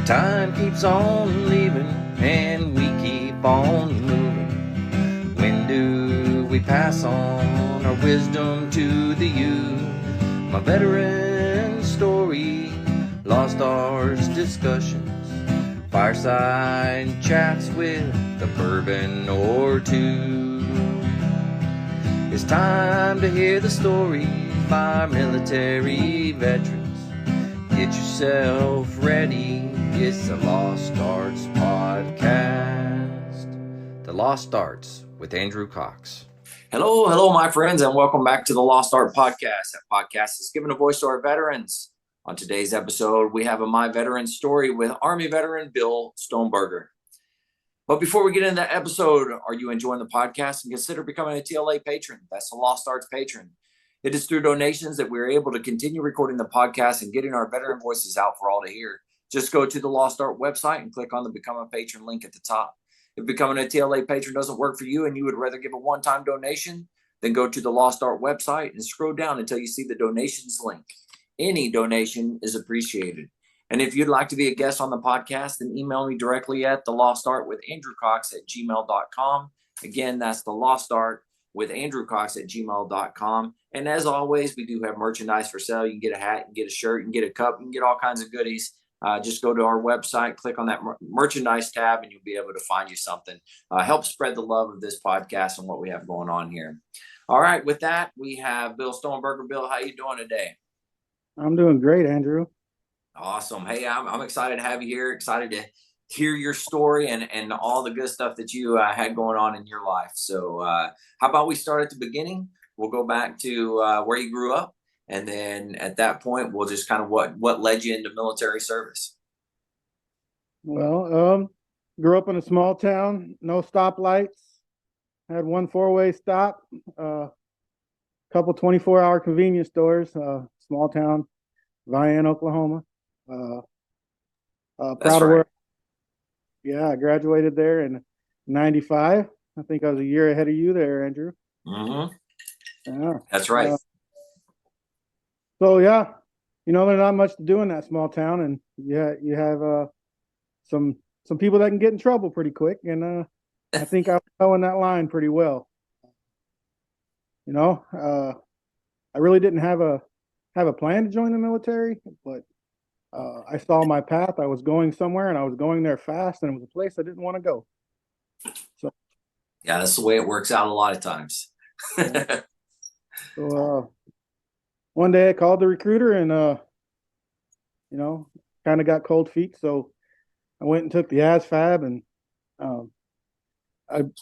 Time keeps on leaving and we keep on moving. When do we pass on our wisdom to the youth? My veteran story, lost arts discussions, fireside chats with a bourbon or two. It's time to hear the stories by our military veterans. Get yourself ready. It's the Lost Arts Podcast. The Lost Arts with Andrew Cox. Hello, my friends, and welcome back to the Lost Art Podcast. That podcast is giving a voice to our veterans. On today's episode, we have a My Veteran story with Army veteran Bill Stonebarger. But before we get into that episode, are you enjoying the podcast and consider becoming a TLA patron? That's the Lost Arts patron. It is through donations that we're able to continue recording the podcast and getting our veteran voices out for all to hear. Just go to the Lost Art website and click on the Become a Patron link at the top. If becoming a TLA patron doesn't work for you and you would rather give a one-time donation, then go to the Lost Art website and scroll down until you see the donations link. Any donation is appreciated. And if you'd like to be a guest on the podcast, then email me directly at thelostart@gmail.com. Again, that's thelostart@gmail.com. And as always, we do have merchandise for sale. You can get a hat, you can get a shirt, you can get a cup, you can get all kinds of goodies. Just go to our website, click on that merchandise tab, and you'll be able to find you something. Help spread the love of this podcast and what we have going on here. All right, with that, we have Bill Stonebarger. Bill, how you doing today? I'm doing great, Andrew. Awesome. Hey, I'm excited to have you here. Excited to hear your story and all the good stuff that you had going on in your life. So how about we start at the beginning? We'll go back to where you grew up. And then at that point, we'll just kind of what led you into military service. Well, grew up in a small town, no stoplights, had one four-way stop, couple 24-hour convenience stores, small town, Vian, Oklahoma. Proud of work. Yeah, I graduated there in 95. I think I was a year ahead of you there, Andrew. Mm-hmm. Yeah. That's right. So yeah, there's not much to do in that small town, and you have some people that can get in trouble pretty quick, and I think I was towing that line pretty well. I really didn't have a plan to join the military, but I saw my path. I was going somewhere, and I was going there fast, and it was a place I didn't want to go. So yeah, that's the way it works out a lot of times. So one day I called the recruiter and, kind of got cold feet. So I went and took the ASFAB, and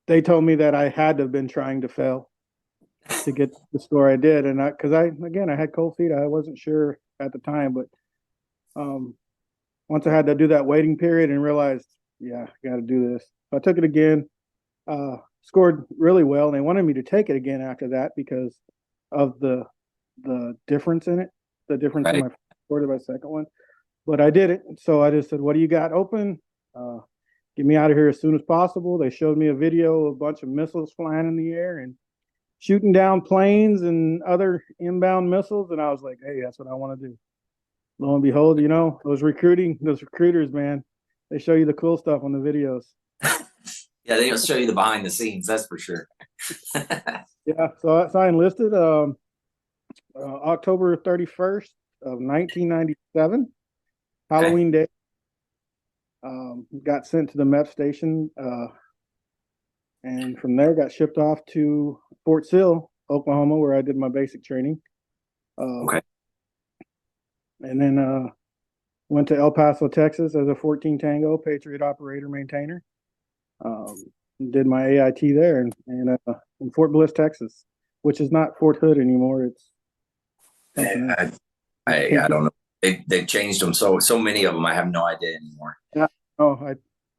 they told me that I had to have been trying to fail to get the score I did. And because I had cold feet. I wasn't sure at the time, but once I had to do that waiting period and realized, yeah, I got to do this. So I took it again, scored really well. And they wanted me to take it again after that because of the difference in it, the difference in my first score to my second one. But I did it. So I just said, what do you got open? Get me out of here as soon as possible. They showed me a video of a bunch of missiles flying in the air and shooting down planes and other inbound missiles. And I was like, hey, that's what I want to do. Lo and behold, those recruiters, man, they show you the cool stuff on the videos. Yeah, they don't show you the behind the scenes, that's for sure. Yeah, so I enlisted October 31st of 1997, Halloween Day. Got sent to the MEP station, and from there got shipped off to Fort Sill, Oklahoma, where I did my basic training. And then went to El Paso, Texas as a 14 Tango Patriot operator maintainer. Did my AIT there and in Fort Bliss, Texas, which is not Fort Hood anymore. It's I don't know. They've changed them so many of them. I have no idea anymore. Yeah,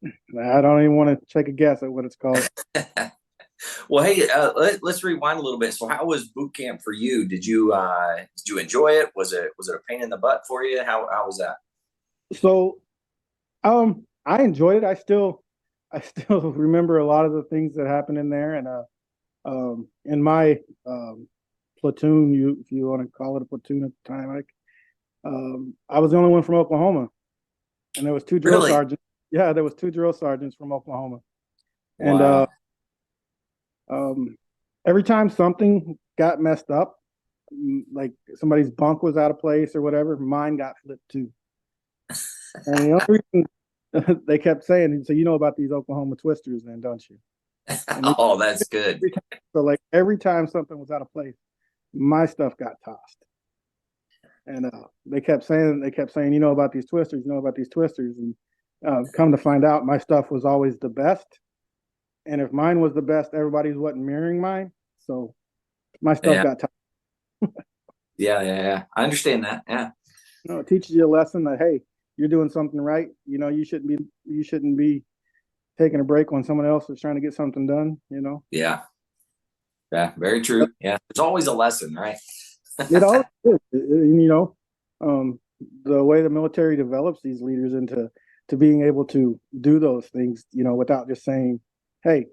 I don't even want to take a guess at what it's called. Well, hey, let's rewind a little bit. So, how was boot camp for you? Did you enjoy it? Was it a pain in the butt for you? How was that? So, I enjoyed it. I still remember a lot of the things that happened in there, and in my platoon, if you want to call it a platoon at the time, I was the only one from Oklahoma. and there was two drill Really? sergeants. Yeah, there was two drill sergeants from Oklahoma, and Wow. um, every time something got messed up, like somebody's bunk was out of place or whatever, mine got flipped too. And the only reason they kept saying, "So you know about these Oklahoma twisters, then, don't you?" And Oh, that's good. so, like every time something was out of place, my stuff got tossed. And they kept saying, "You know about these twisters, you know about these twisters," and come to find out, my stuff was always the best. And if mine was the best, everybody wasn't mirroring mine, so my stuff Yeah. got tossed. Yeah. Yeah. Yeah. I understand that. Yeah. You know, it teaches you a lesson that, hey, you're doing something right. You know, you shouldn't be taking a break when someone else is trying to get something done. You know, Yeah. Yeah. Very true. Yeah. There's always a lesson, right? it always is. You know, the way the military develops these leaders into to being able to do those things, you know, without just saying, "Hey,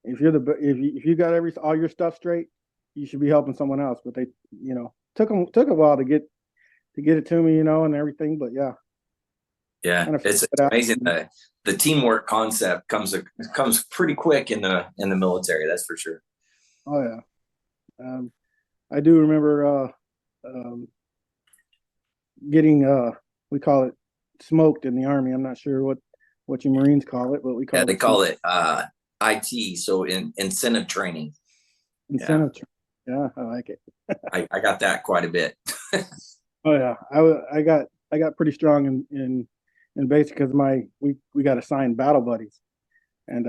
if you got all your stuff straight, you should be helping someone else." But they, you know, took a while to get it to me, you know, and everything. But yeah, Yeah. kind of figured It's it out. amazing that the teamwork concept comes pretty quick in the military. That's for sure. Oh yeah, I do remember um, getting we call it smoked in the Army. I'm not sure what you Marines call it, but we Yeah. called They it smoke. call it IT. So in incentive training. Yeah. Incentive. Yeah, I like it. I got that quite a bit. Oh yeah, I got pretty strong in basic because we got assigned battle buddies, and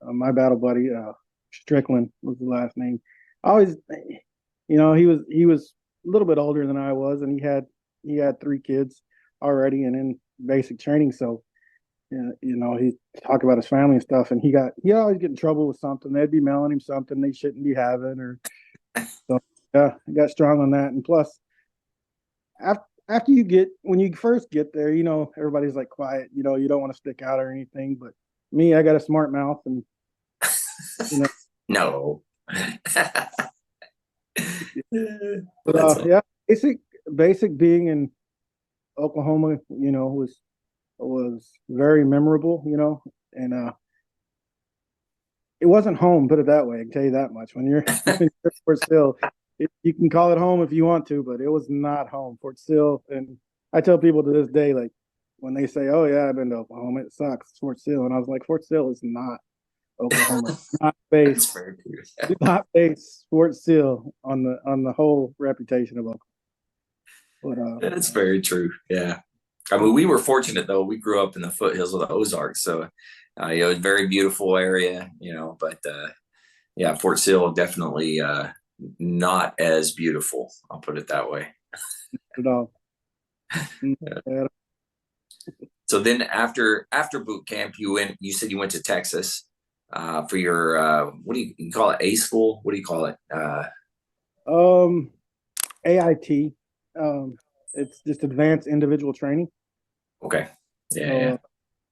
my battle buddy Strickland was the last name. I always, you know, he was a little bit older than I was, and he had three kids already and in basic training. So you know, he talked about his family and stuff, and he always get in trouble with something. They'd be mailing him something they shouldn't be having, or so. Yeah, I got strong on that, and plus after when you first get there, you know, everybody's like quiet. You know, you don't want to stick out or anything. But me, I got a smart mouth, and you know, No. but, That's all. yeah, basic being in Oklahoma, you know, was very memorable. You know, and it wasn't home. Put it that way. I can tell you that much. When you're when you're at Fort Sill, you can call it home if you want to, but it was not home. Fort Sill, and I tell people to this day, like when they say, "Oh yeah, I've been to Oklahoma, it sucks." It's Fort Sill, and I was like, Fort Sill is not Oklahoma. Not That's based. very true. Do not base Fort Sill on the whole reputation of Oklahoma. But That's very true. Yeah. I mean, we were fortunate though. We grew up in the foothills of the Ozarks, so you know, it's a very beautiful area. You know, but yeah, Fort Sill definitely not as beautiful. I'll put it that way. at all. Yeah. So then, after boot camp, You said you went to Texas for your what do you call it? A school? What do you call it? Um, AIT. Um, it's just advanced individual training. Okay. Yeah. So Yeah.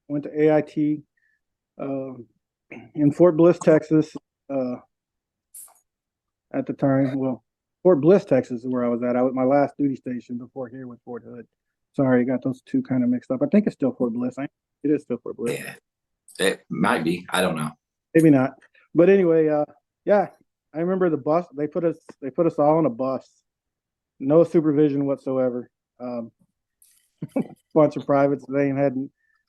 went to AIT in Fort Bliss, Texas. Uh, at the time, well, Fort Bliss, Texas, is where I was at. I was my last duty station before here with Fort Hood. Sorry, I got those two kind of mixed up. I think it's still Fort Bliss. It is still Fort Bliss. Yeah. It might be. I don't know. Maybe not. But anyway, yeah, I remember the bus. They put us all on a bus, no supervision whatsoever. Um, Bunch of privates. They ain't had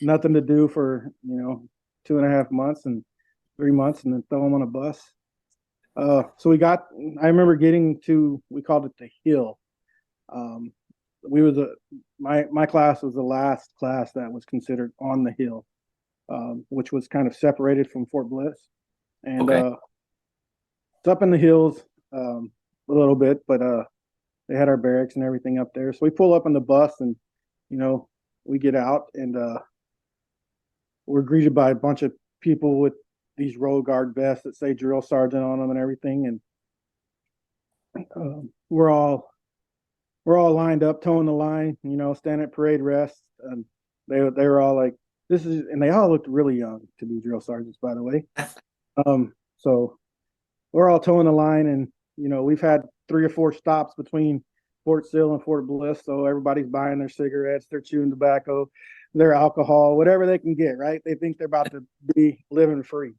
nothing to do for 2.5 months and 3 months, and then throw them on a bus. So I remember getting to, we called it the hill. Um, we was my class was the last class that was considered on the hill, which was kind of separated from Fort Bliss, and Okay. it's up in the hills a little bit, but they had our barracks and everything up there. So we pull up on the bus, and you know we get out, and we're greeted by a bunch of people with these roll guard vests that say drill sergeant on them and everything, and we're all lined up, toeing the line, standing at parade rest, and they were all like, "This is," and they all looked really young to be drill sergeants, by the way. So we're all toeing the line, and we've had 3 or 4 stops between Fort Sill and Fort Bliss, so everybody's buying their cigarettes, they're chewing tobacco, their alcohol, whatever they can get, right? They think they're about to be living free.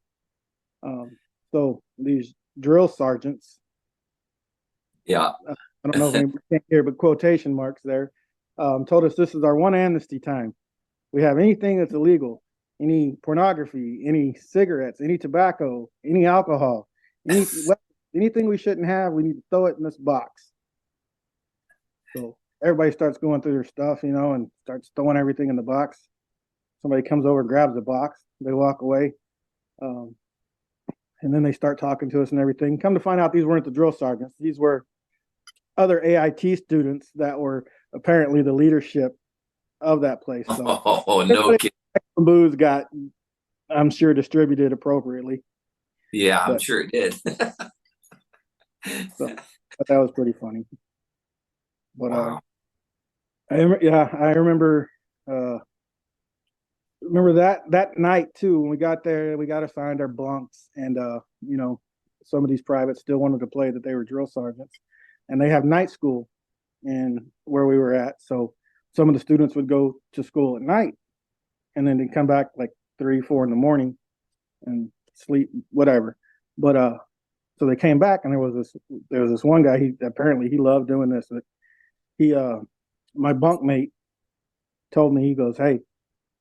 So these drill sergeants, Yeah. I don't know if anybody can hear, but quotation marks there, told us this is our one amnesty time. We have anything that's illegal, any pornography, any cigarettes, any tobacco, any alcohol, anything we shouldn't have, we need to throw it in this box. So everybody starts going through their stuff, and starts throwing everything in the box. Somebody comes over, grabs the box, they walk away. And then they start talking to us and everything. Come to find out, these weren't the drill sergeants. These were other AIT students that were apparently the leadership of that place. So no kidding. Booze got, I'm sure, distributed appropriately. Yeah, I'm sure it did. So that was pretty funny. But wow. I remember that night too. When we got there, we got assigned our bunks, and some of these privates still wanted to play that they were drill sergeants, and they have night school in where we were at. So some of the students would go to school at night, and then they'd come back like 3, 4 in the morning and sleep, whatever. But so they came back, and there was this one guy. He apparently loved doing this. My bunkmate told me, he goes, "Hey,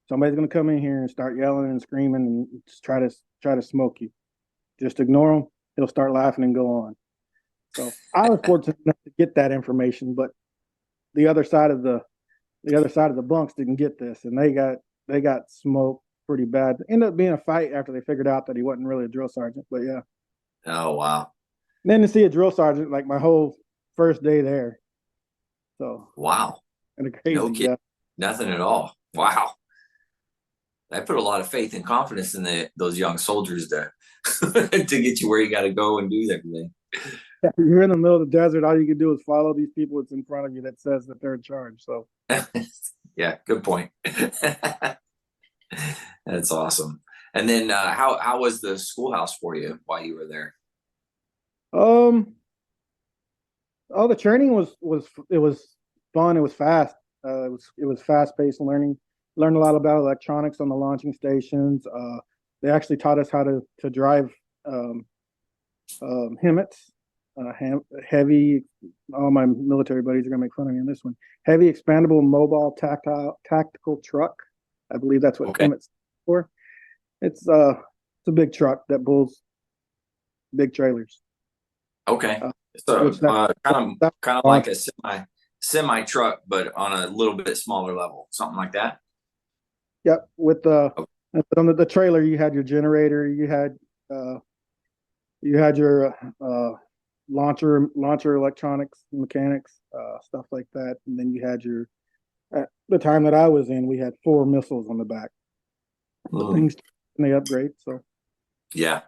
somebody's gonna come in here and start yelling and screaming and just try to smoke you. Just ignore him. He'll start laughing and go on." So I was fortunate enough to get that information, but the other side of the bunks didn't get this, and they got smoked pretty bad. It ended up being a fight after they figured out that he wasn't really a drill sergeant. But yeah. Oh wow. And then to see a drill sergeant like my whole first day there. So wow. And a crazy no kidding. Nothing at all. Wow. I put a lot of faith and confidence in those young soldiers to to get you where you got to go and do everything. You're in the middle of the desert. All you can do is follow these people that's in front of you that says that they're in charge. So, yeah, good point. That's awesome. And then, how was the schoolhouse for you while you were there? Oh, the training was fun. It was fast. It was fast paced learning. Learned a lot about electronics on the launching stations. They actually taught us how to drive HEMTs, heavy. All my military buddies are gonna make fun of me on this one. Heavy expandable mobile tactical truck. I believe that's what HEMTs for. It's a big truck that pulls big trailers. Okay, so kind of like a semi truck, but on a little bit smaller level, something like that. Yep, with on the trailer, you had your generator, you had your launcher electronics, mechanics, stuff like that, and then you had your. At the time that I was in, we had 4 missiles on the back. The things and they upgrade. So yeah,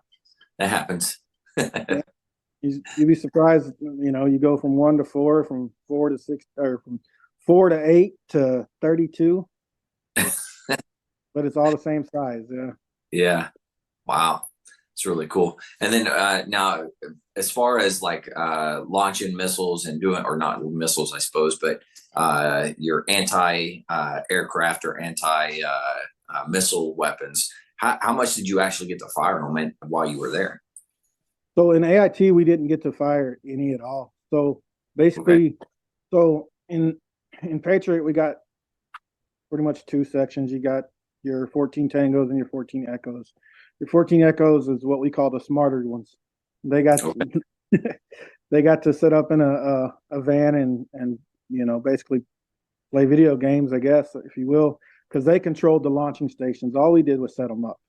that happens. Yeah. You'd be surprised. You go from 1 to 4, from 4 to 6, or from 4 to 8 to 32. But it's all the same size. Yeah. Yeah. Wow. It's really cool. And then now, as far as like launching missiles and doing, or not missiles, I suppose, but your anti-aircraft or anti-missile weapons, how much did you actually get to fire them while you were there? So in AIT, we didn't get to fire any at all. So basically, so in Patriot, we got pretty much 2 sections. You got your 14 Tangos and your 14 Echoes. Your 14 Echoes is what we call the smarter ones. They got they got to sit up in a van and basically play video games, I guess, if you will, because they controlled the launching stations. All we did was set them up.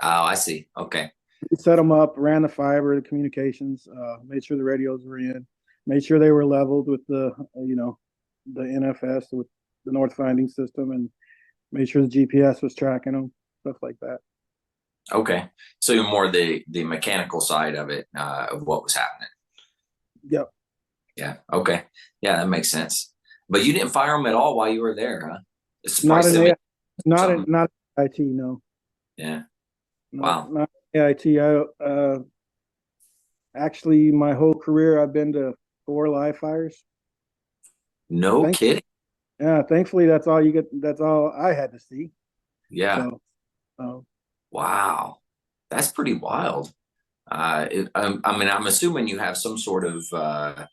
Oh, I see. Okay. We set them up, ran the fiber, the communications, made sure the radios were in, made sure they were leveled with the NFS, with the North Finding System, and made sure the GPS was tracking them, stuff like that. Okay, so you're more the mechanical side of it, of what was happening. Yep. Yeah. Okay. Yeah, that makes sense. But you didn't fire them at all while you were there, huh? Not in IT, no. Yeah. Wow. Not AIT. Actually, my whole career, I've been to 4 live fires. No kidding. Yeah, thankfully that's all you get. That's all I had to see. Yeah. So, um, Wow. That's pretty wild. I mean, I'm assuming you have some sort of, I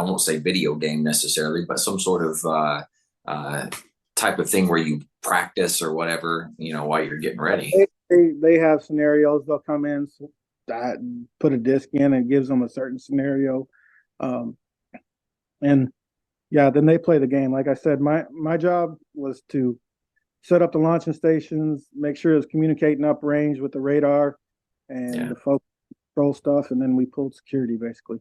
won't say video game necessarily, but some sort of uh, type of thing where you practice or whatever, while you're getting ready. they have scenarios. They'll come in, that put a disc in and gives them a certain scenario, um, and yeah, then they play the game. Like I said, my job was to set up the launching stations, make sure it's communicating uprange with the radar and Yeah. the focus control stuff, and then we pulled security basically.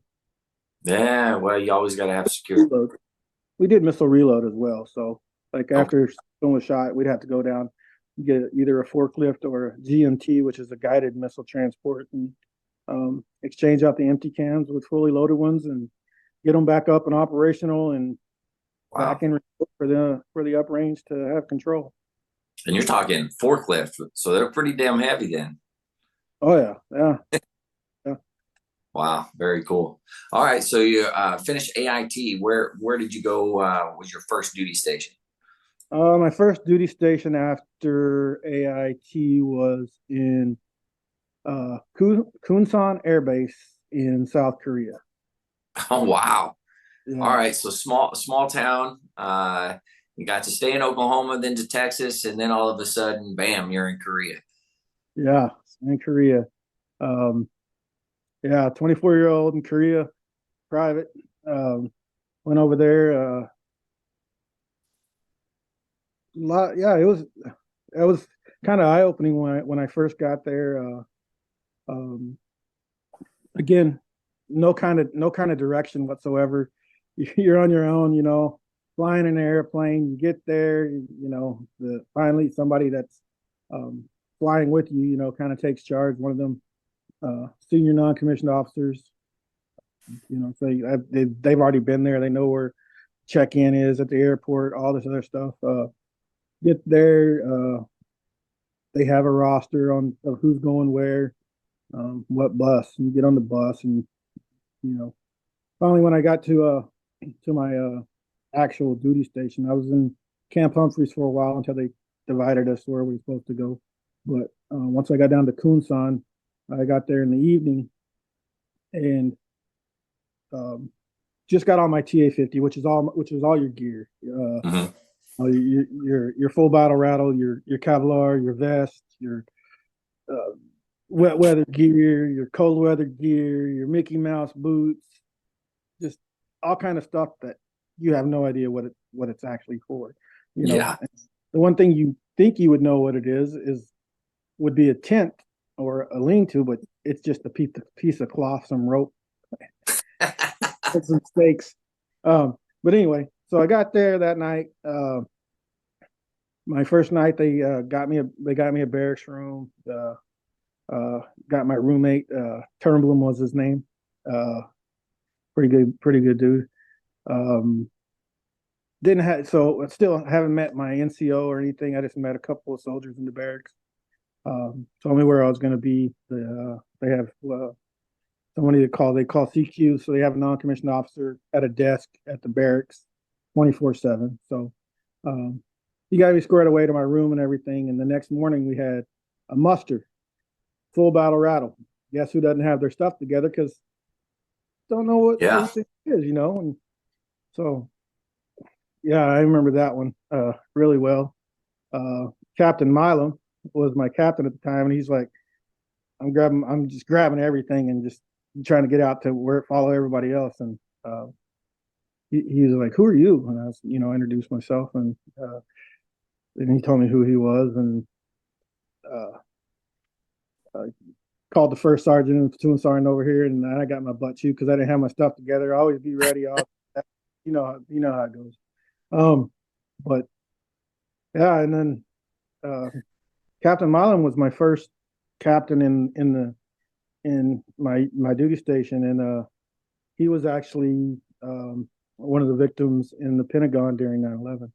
Yeah. Well, you always got to have security. Reload. We did missile reload as well. So like Okay. after someone was shot, we'd have to go down, get either a forklift or a GMT, which is a guided missile transport, and exchange out the empty cans with fully loaded ones and get them back up and operational and back Wow. in for the uprange to have control. And you're talking forklift, so they're pretty damn heavy then. Oh yeah, yeah, yeah. Wow, very cool. All right, so you finished AIT. Where did you go? Was your first duty station? My first duty station after AIT was in Kunsan Air Base in South Korea. Oh wow. All Yeah, right, so small town. You got to stay in Oklahoma, then to Texas, and then all of a sudden, bam, you're in Korea. yeah, in Korea. Um, yeah, 24-year-old in Korea, private. Um, Went over there. Yeah, it was kind of eye opening when I first got there. Um, Again, no kind of direction whatsoever. You're on your own, flying in an airplane. You get there, finally somebody that's um, flying with you, kind of takes charge. One of them, senior non-commissioned officers, so they've already been there. They know where check-in is at the airport, all this other stuff. Get there, they have a roster of who's going where, what bus. And you get on the bus, and you know, finally when I got to my actual duty station, I was in Camp Humphreys for a while until they divided us where we were supposed to go. But once I got down to Kunsan, I got there in the evening and um, just got on my TA-50, which is all your gear. Mm-hmm. Your full battle rattle, your Kevlar, your vest, your uh, wet weather gear, your cold weather gear, your Mickey Mouse boots, just all kind of stuff that you have no idea what it's actually for. Yeah. The one thing you think you would know what it is would be a tent or a lean-to, but it's just a piece of cloth, some rope, and some stakes. But anyway, so I got there that night. My first night, they got me a barracks room. Got my roommate. Turnblom was his name. Uh, pretty good dude. Um, didn't have so I still haven't met my NCO or anything. I just met a couple of soldiers in the barracks. Told me where I was going to be. They have somebody they call CQ, so they have a non-commissioned officer at a desk at the barracks, 24/7. So um, he got me squared away to my room and everything. And the next morning we had a muster, full battle rattle. Guess who doesn't have their stuff together because don't know what Yeah. anything is. And so yeah, I remember that one really well. Uh, Captain Milam was my captain at the time, and he's like, I'm just grabbing everything and just trying to get out to where follow everybody else. And he was like, "Who are you?" And I was, introduced myself, and he told me who he was, and uh, I called the first sergeant and platoon sergeant over here, and I got my butt chewed because I didn't have my stuff together. I always be ready. You know how it goes. Um, but yeah, and then Captain Milam was my first captain in my duty station, and he was actually one of the victims in the Pentagon during 9/11.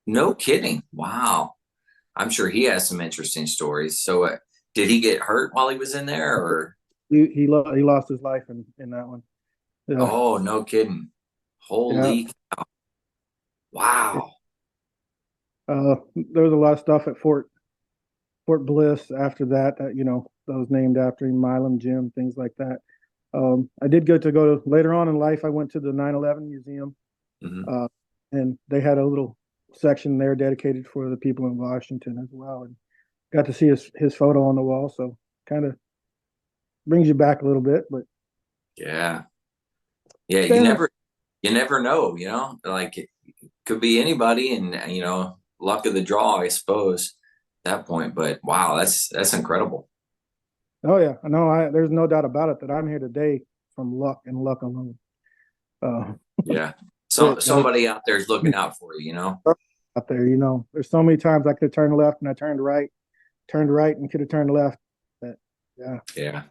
No kidding. Wow. I'm sure he has some interesting stories. So, did he get hurt while he was in there, or? He lost his life in that one. Yeah, Oh, no kidding. yeah, Holy, wow. There was a lot of stuff at Fort Bliss after that, that was named after him, Milam Gym, things like that. I did go to later on in life. I went to the 9/11 museum, Hmm. and they had a little section there dedicated for the people in Washington as well, and got to see his photo on the wall. So kind of brings you back a little bit, but Yeah. Yeah. standing. You never know, like it could be anybody, and, luck of the draw, I suppose, at that point. But wow, that's incredible. Oh yeah, no, there's no doubt about it that I'm here today from luck and luck alone. Uh, Yeah. So it, somebody out there is looking out for you. out there, there's so many times I could have turned left and I turned right and could have turned left. But yeah, Yeah.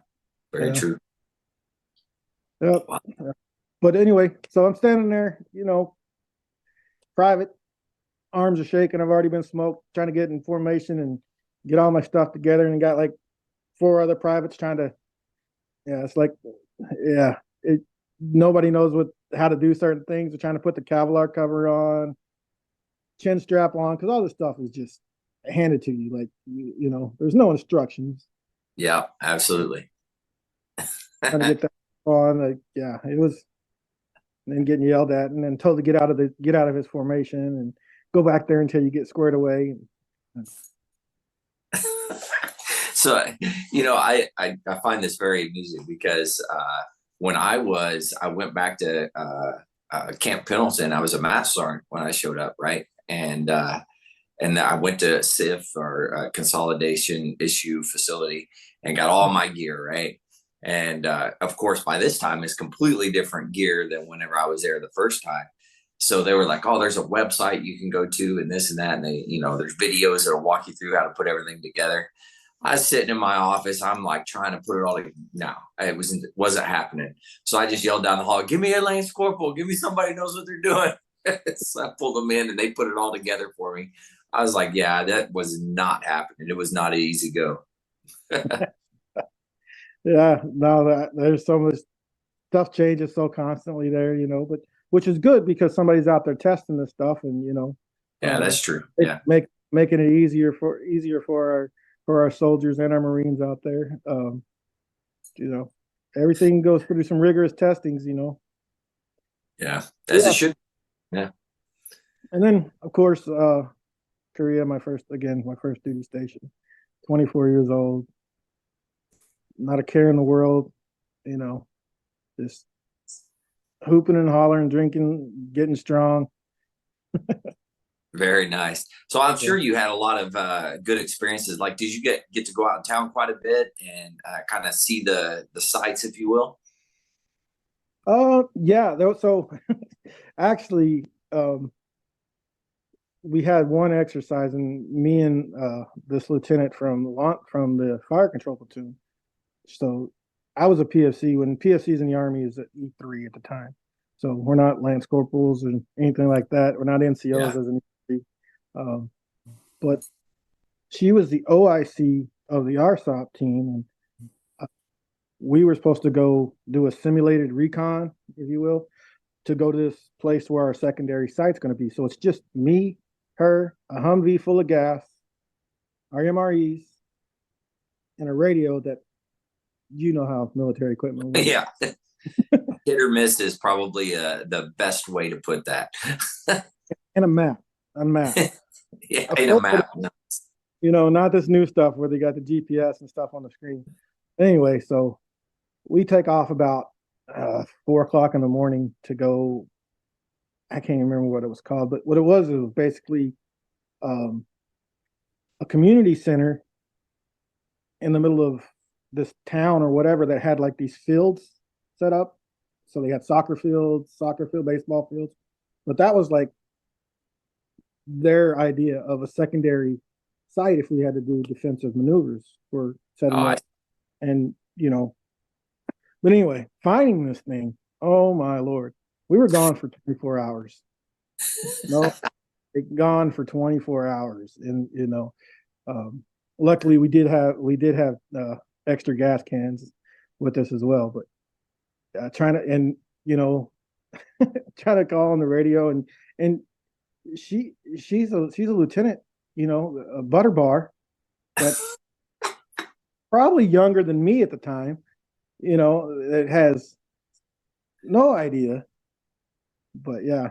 Very yeah, true. yep. Wow. But anyway, so I'm standing there, private, arms are shaking. I've already been smoked, trying to get in formation and get all my stuff together, and got like four other privates trying to. Yeah, it's like, yeah, nobody knows how to do certain things. They're trying to put the Kevlar cover on, chin strap on, because all this stuff is just handed to you. Like, there's no instructions. Yeah, absolutely. Trying to get that on, like, yeah, it was, and then getting yelled at, and then told to get out of his formation and go back there until you get squared away. So, I find this very amusing because when I went back to Camp Pendleton. I was a math sergeant when I showed up, right? And I went to SIF, or Consolidation Issue Facility, and got all my gear, right. And of course, by this time, it's completely different gear than whenever I was there the first time. So they were like, "Oh, there's a website you can go to, and this and that, and there's videos that'll walk you through how to put everything together." I was sitting in my office. I'm like trying to put it all together. No, it wasn't happening. So I just yelled down the hall, "Give me a Lance Corporal. Give me somebody who knows what they're doing." So I pulled them in, and they put it all together for me. I was like, yeah, that was not happening. It was not an easy go. Yeah, now that there's so much stuff changes so constantly there, but which is good because somebody's out there testing this stuff, and Yeah, that's true. it Yeah. making it easier for our soldiers and our Marines out there. You know, everything goes through some rigorous testings. Yeah. As it Yeah, should. Yeah. and then of course, Korea, my first duty station. 24 years old, not a care in the world, you know, just hooping and hollering, drinking, getting strong. Very nice. So I'm Yeah. sure you had a lot of good experiences. Like, did you get to go out in town quite a bit and kind of see the sights, if you will? Yeah. So actually, we had one exercise, and me and this lieutenant from the fire control platoon. So I was a PFC when PFCs in the Army is at E3 at the time. So we're not Lance Corporals and anything like that. We're not NCOs Yeah. as an E3. Um, but she was the OIC of the RSOP team, and we were supposed to go do a simulated recon, if you will, to go to this place where our secondary site's going to be. So it's just me, her, a Humvee full of gas, our MREs, and a radio that how military equipment works. Yeah. Hit or miss is probably the best way to put that. And a map, a map. Yeah, in a map. No. Not this new stuff where they got the GPS and stuff on the screen. Anyway, so we take off about 4 o'clock in the morning to go. I can't even remember what it was called, but what it was basically um, a community center in the middle of this town or whatever that had like these fields set up. So they had soccer field, baseball fields. But that was like their idea of a secondary site if we had to do defensive maneuvers for setting Oh, up. And, but anyway, finding this thing, oh my Lord, we were gone for 24 hours. No, gone for 24 hours. And, luckily we did have extra gas cans with us as well. But trying to, and, trying to call on the radio and she's a lieutenant, a butter bar that's probably younger than me at the time, that has no idea. But yeah,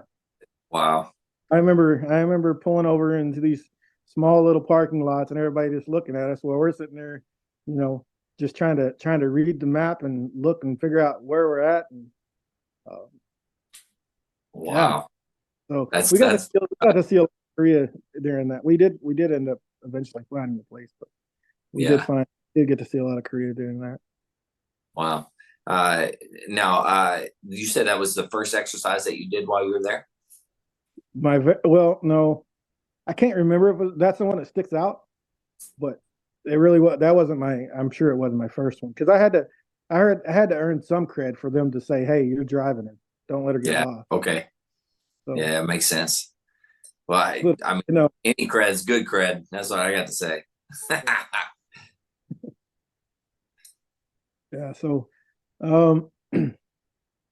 Wow. I remember pulling over into these small little parking lots and everybody just looking at us while we're sitting there, you know, just trying to read the map and look and figure out where we're at. And uh, yeah, Wow. so That's we got to that's see, we got to see Korea during that. We did end up eventually finding the place, but we yeah. did get to see a lot of Korea during that. Wow. Uh, now, you said that was the first exercise that you did while you were there. Well, no, I can't remember if that's the one that sticks out, but it really was. That wasn't my. I'm sure it wasn't my first one because I had to earn some cred for them to say, "Hey, you're driving her. Don't let her get Yeah. lost." Okay. So, Yeah, that makes sense. Well, but, I mean, you know, any cred's good cred. That's what I got to say. yeah. So, um,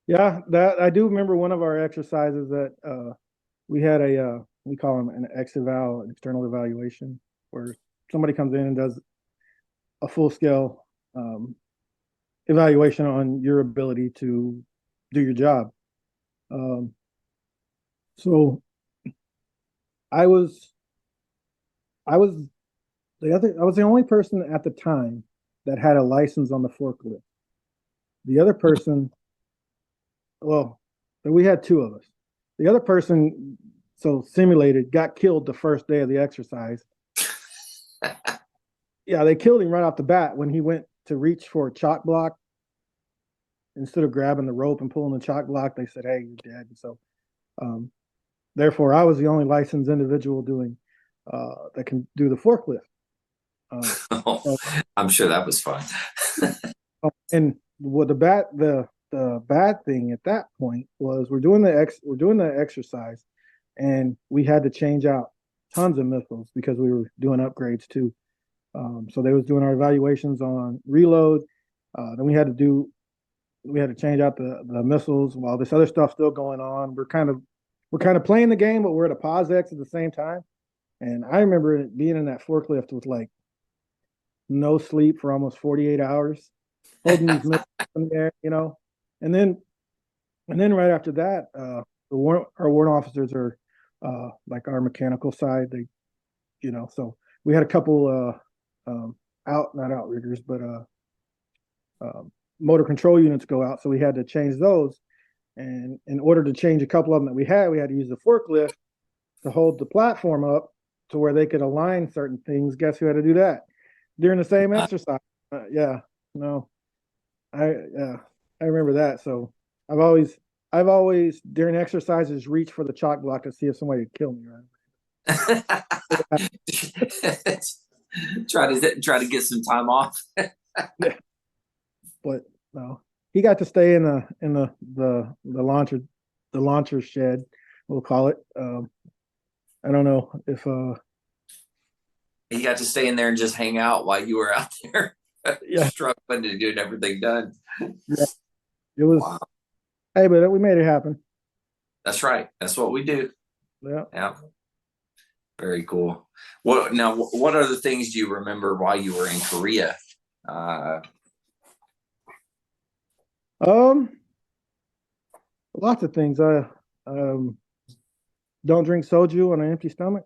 yeah, that I do remember one of our exercises that we had we call them an eval, an external evaluation, where somebody comes in and does a full scale evaluation on your ability to do your job. Um, so I was I was I was the only person at the time that had a license on the forklift. The other person, well, we had two of us. The other person, so simulated, got killed the first day of the exercise. Yeah, they killed him right off the bat when he went to reach for a chalk block. Instead of grabbing the rope and pulling the chalk block, they said, "Hey, you're dead." And so, um, therefore, I was the only licensed individual doing that can do the forklift. Oh, So, I'm sure that was fun. and what the bad thing at that point was we're doing the exercise, and we had to change out tons of missiles because we were doing upgrades too. So they was doing our evaluations on reload. Then we had to change out the missiles while this other stuff's still going on. We're kind of playing the game, but we're at a pause X at the same time. And I remember being in that forklift with like no sleep for almost 48 hours, holding these missiles in the air, and then right after that, our warrant officers are like our mechanical side. So we had a couple not outriggers, but motor control units go out. So we had to change those. And in order to change a couple of them that we had to use the forklift to hold the platform up to where they could align certain things. Guess who had to do that during the same exercise? Yeah, no, yeah, I remember that. So I've always I've always during exercises reached for the chalk block to see if somebody would kill me. Try to get some time off. Yeah, but no, he got to stay in the launcher shed, we'll call it. I don't know if He got to stay in there and just hang out while you were out there yeah, struggling to get everything done. yeah, it was. Wow. Hey, but we made it happen. That's right. That's what we do. Yeah. Yeah. Very cool. What other things do you remember while you were in Korea? Uh, Um, lots of things. Um don't drink soju on an empty stomach.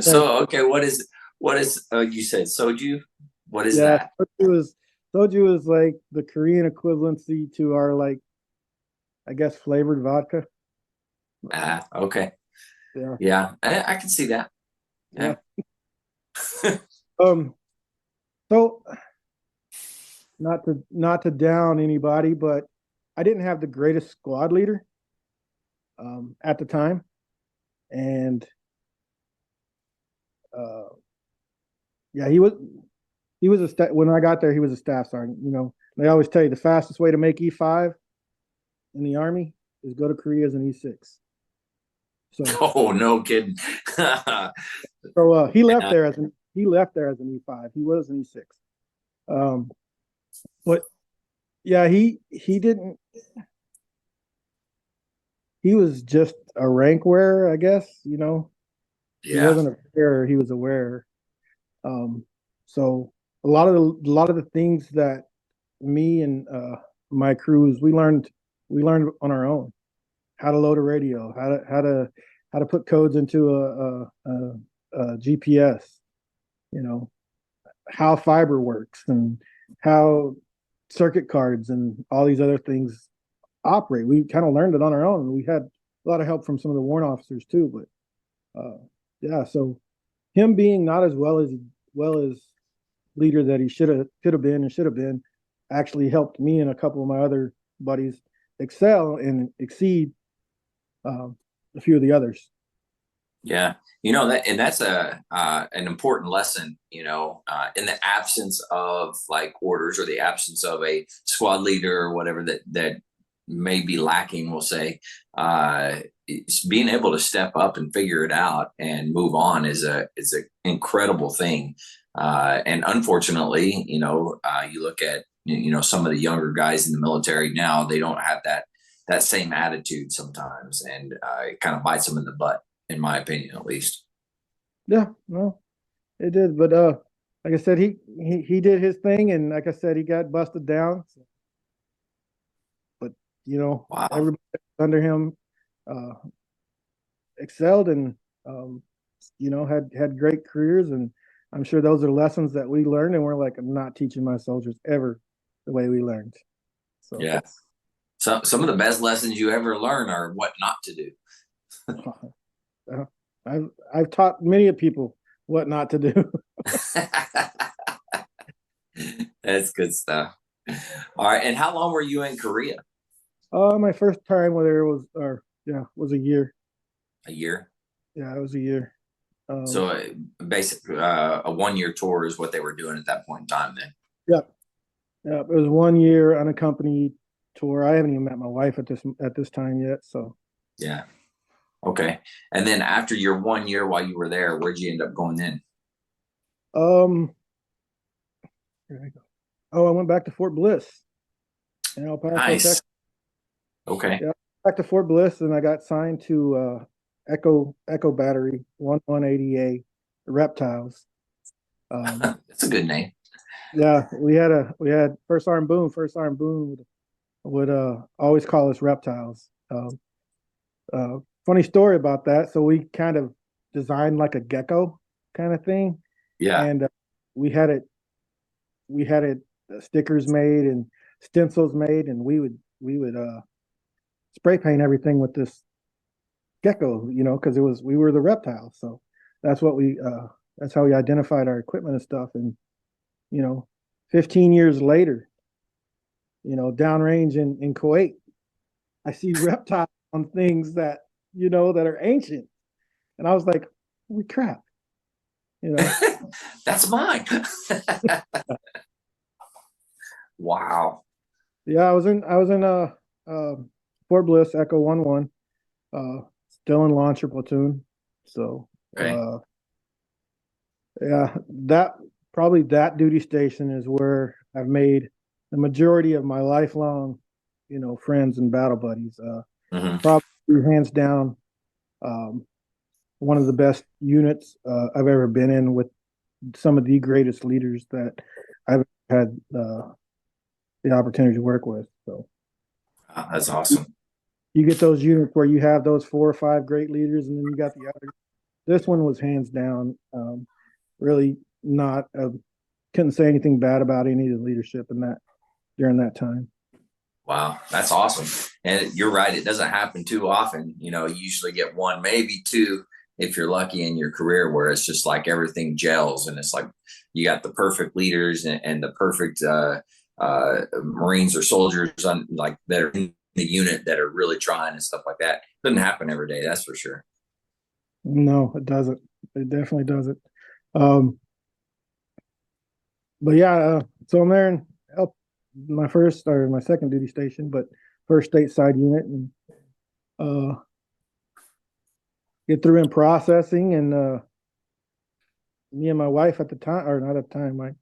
so okay, what is you said soju? What is Yeah, that? soju is like the Korean equivalency to our, like, I guess, flavored vodka. Okay. Yeah. Yeah, I can see that. Yeah. Yeah. Um so not to down anybody, but I didn't have the greatest squad leader at the time. And uh yeah, he was when I got there, he was a staff sergeant. They always tell you the fastest way to make E5 in the Army is go to Korea as an E6. So, Oh, no kidding. he left there as an E5. He was an E6. Um, but yeah, he didn't. he was just a rank wearer, I guess. He Yeah. wasn't a wearer; he was a wearer. Um, so a lot of the things that me and my crews we learned on our own how to load a radio, how to put codes into a GPS, you know, how fiber works and how circuit cards and all these other things operate. We kind of learned it on our own. We had a lot of help from some of the warrant officers too, but yeah, so him being not as well as leader that he should have been and should have been actually helped me and a couple of my other buddies excel and exceed um, a few of the others. Yeah, you know that, and that's a an important lesson. In the absence of like orders or the absence of a squad leader or whatever that may be lacking, we'll say, it's being able to step up and figure it out and move on is a incredible thing. And unfortunately, you look at some of the younger guys in the military now; they don't have that same attitude sometimes, and it kind of bites them in the butt, in my opinion, at least. Yeah, no, it did, but like I said, he did his thing, and like I said, he got busted down. But Wow. everybody under him uh, excelled and um, had great careers, and I'm sure those are lessons that we learned, and we're like, I'm not teaching my soldiers ever the way we learned. So Yeah. Some of the best lessons you ever learn are what not to do. uh, I've taught many of people what not to do. That's good stuff. All right. And how long were you in Korea? My first time there was, or yeah, was a year. A year. Yeah, it was a year. So basically, a 1 year tour is what they were doing at that point in time. Then. Yeah, yeah, it was 1 year unaccompanied tour. I haven't even met my wife at this time yet. So Yeah. Okay. And then after your 1 year while you were there, where'd you end up going then? um, here I go. Oh, I went back to Fort Bliss in El Paso, Nice. Texas. Okay. Yeah, back to Fort Bliss, and I got signed to Echo Battery 1180A Reptiles. That's a good name. Yeah, we had First Arm Boone would always call us reptiles. Funny story about that. So we kind of designed like a gecko kind of thing, Yeah. and we had it stickers made and stencils made, and we would spray paint everything with this gecko, because we were the reptiles. So that's what that's how we identified our equipment and stuff. And you know, 15 years later, downrange in Kuwait, I see reptiles on things that are ancient. And I was like, holy crap, you know. That's mine. Wow. Yeah, I was in Fort Bliss Echo 11, still in launcher platoon. So Okay. yeah, that duty station is where I've made the majority of my lifelong, friends and battle buddies. Hmm. Probably hands down, um, one of the best units I've ever been in, with some of the greatest leaders that I've had the opportunity to work with. So That's awesome. you get those units where you have those 4 or 5 great leaders, and then you got the other. This one was hands down, really not. Couldn't say anything bad about any of the leadership in that during that time. Wow, that's awesome. And you're right, it doesn't happen too often. You usually get one, maybe two, if you're lucky in your career, where it's just like everything gels and it's like you got the perfect leaders and the perfect Marines or soldiers on like that are in the unit that are really trying and stuff like that. Doesn't happen every day, that's for sure. No, it doesn't. It definitely doesn't. Um, but yeah, so I'm there in my first or my second duty station, but first stateside unit, and uh, get through in processing, and me and my wife at the time, or not at the time, my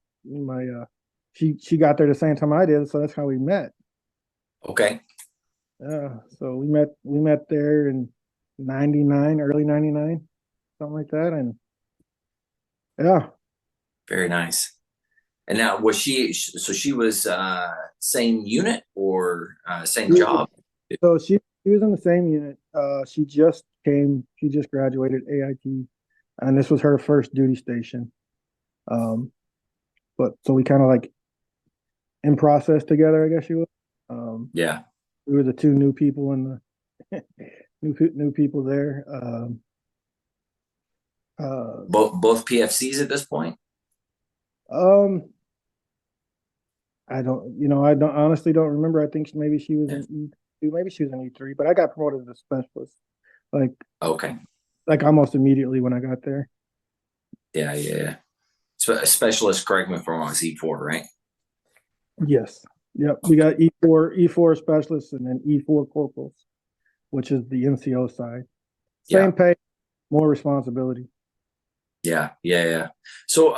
she got there the same time I did, so that's how we met. Okay. Yeah. So we met there in '99, early '99, something like that, and yeah. Very nice. And now was so she was same unit or same job? So she was in the same unit. She just graduated AIT, and this was her first duty station. Um, but so we kind of like in process together, I guess you would. Um, Yeah. we were the two new people in the new people there. Uh, Both PFCs at this point? um, I don't honestly don't remember. I think maybe she was Yeah. in E2, maybe she was in E3, but I got promoted to specialist like Okay. like almost immediately when I got there. Yeah, yeah, yeah. Specialist, correct me if I'm wrong, is E4, right? Yes. Yep. We Okay. got E4 specialists and then E4 corporals, which is the NCO side. Yeah. Same pay, more responsibility. Yeah, yeah, yeah. So,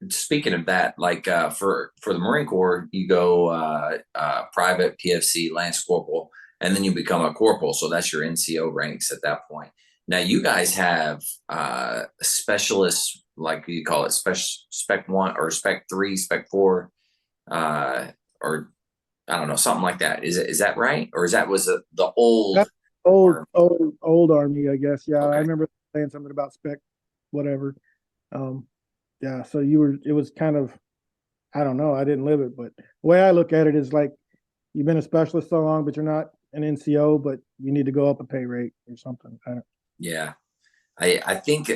speaking of that, like for the Marine Corps, you go private, PFC, Lance Corporal, and then you become a corporal. So that's your NCO ranks at that point. Now, you guys have specialists, like you call it, spec one or spec three, spec four, uh, or I don't know, something like that. Is that right, or is that was the old That's old, arm? old army, I guess. Yeah, I Okay, remember saying something about spec, whatever. Um, yeah, so it was kind of, I don't know, I didn't live it, but the way I look at it is like you've been a specialist so long, but you're not an NCO, but you need to go up a pay rate or something. I don't, yeah. I think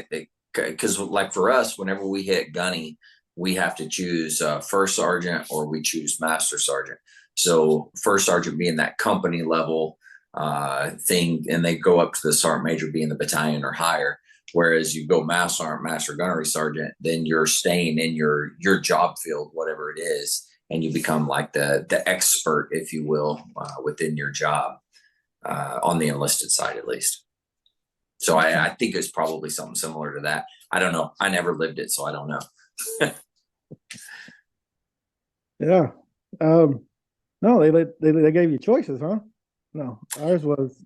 because like for us, whenever we hit gunny, we have to choose first sergeant or we choose master sergeant. So first sergeant being that company level thing, and they go up to the sergeant major being the battalion or higher. Whereas you go master sergeant, master gunnery sergeant, then you're staying in your job field, whatever it is, and you become like the expert, if you will, within your job on the enlisted side at least. So I think it's probably something similar to that. I don't know. I never lived it, so I don't know. yeah. Um, no, they gave you choices, huh? No, ours was,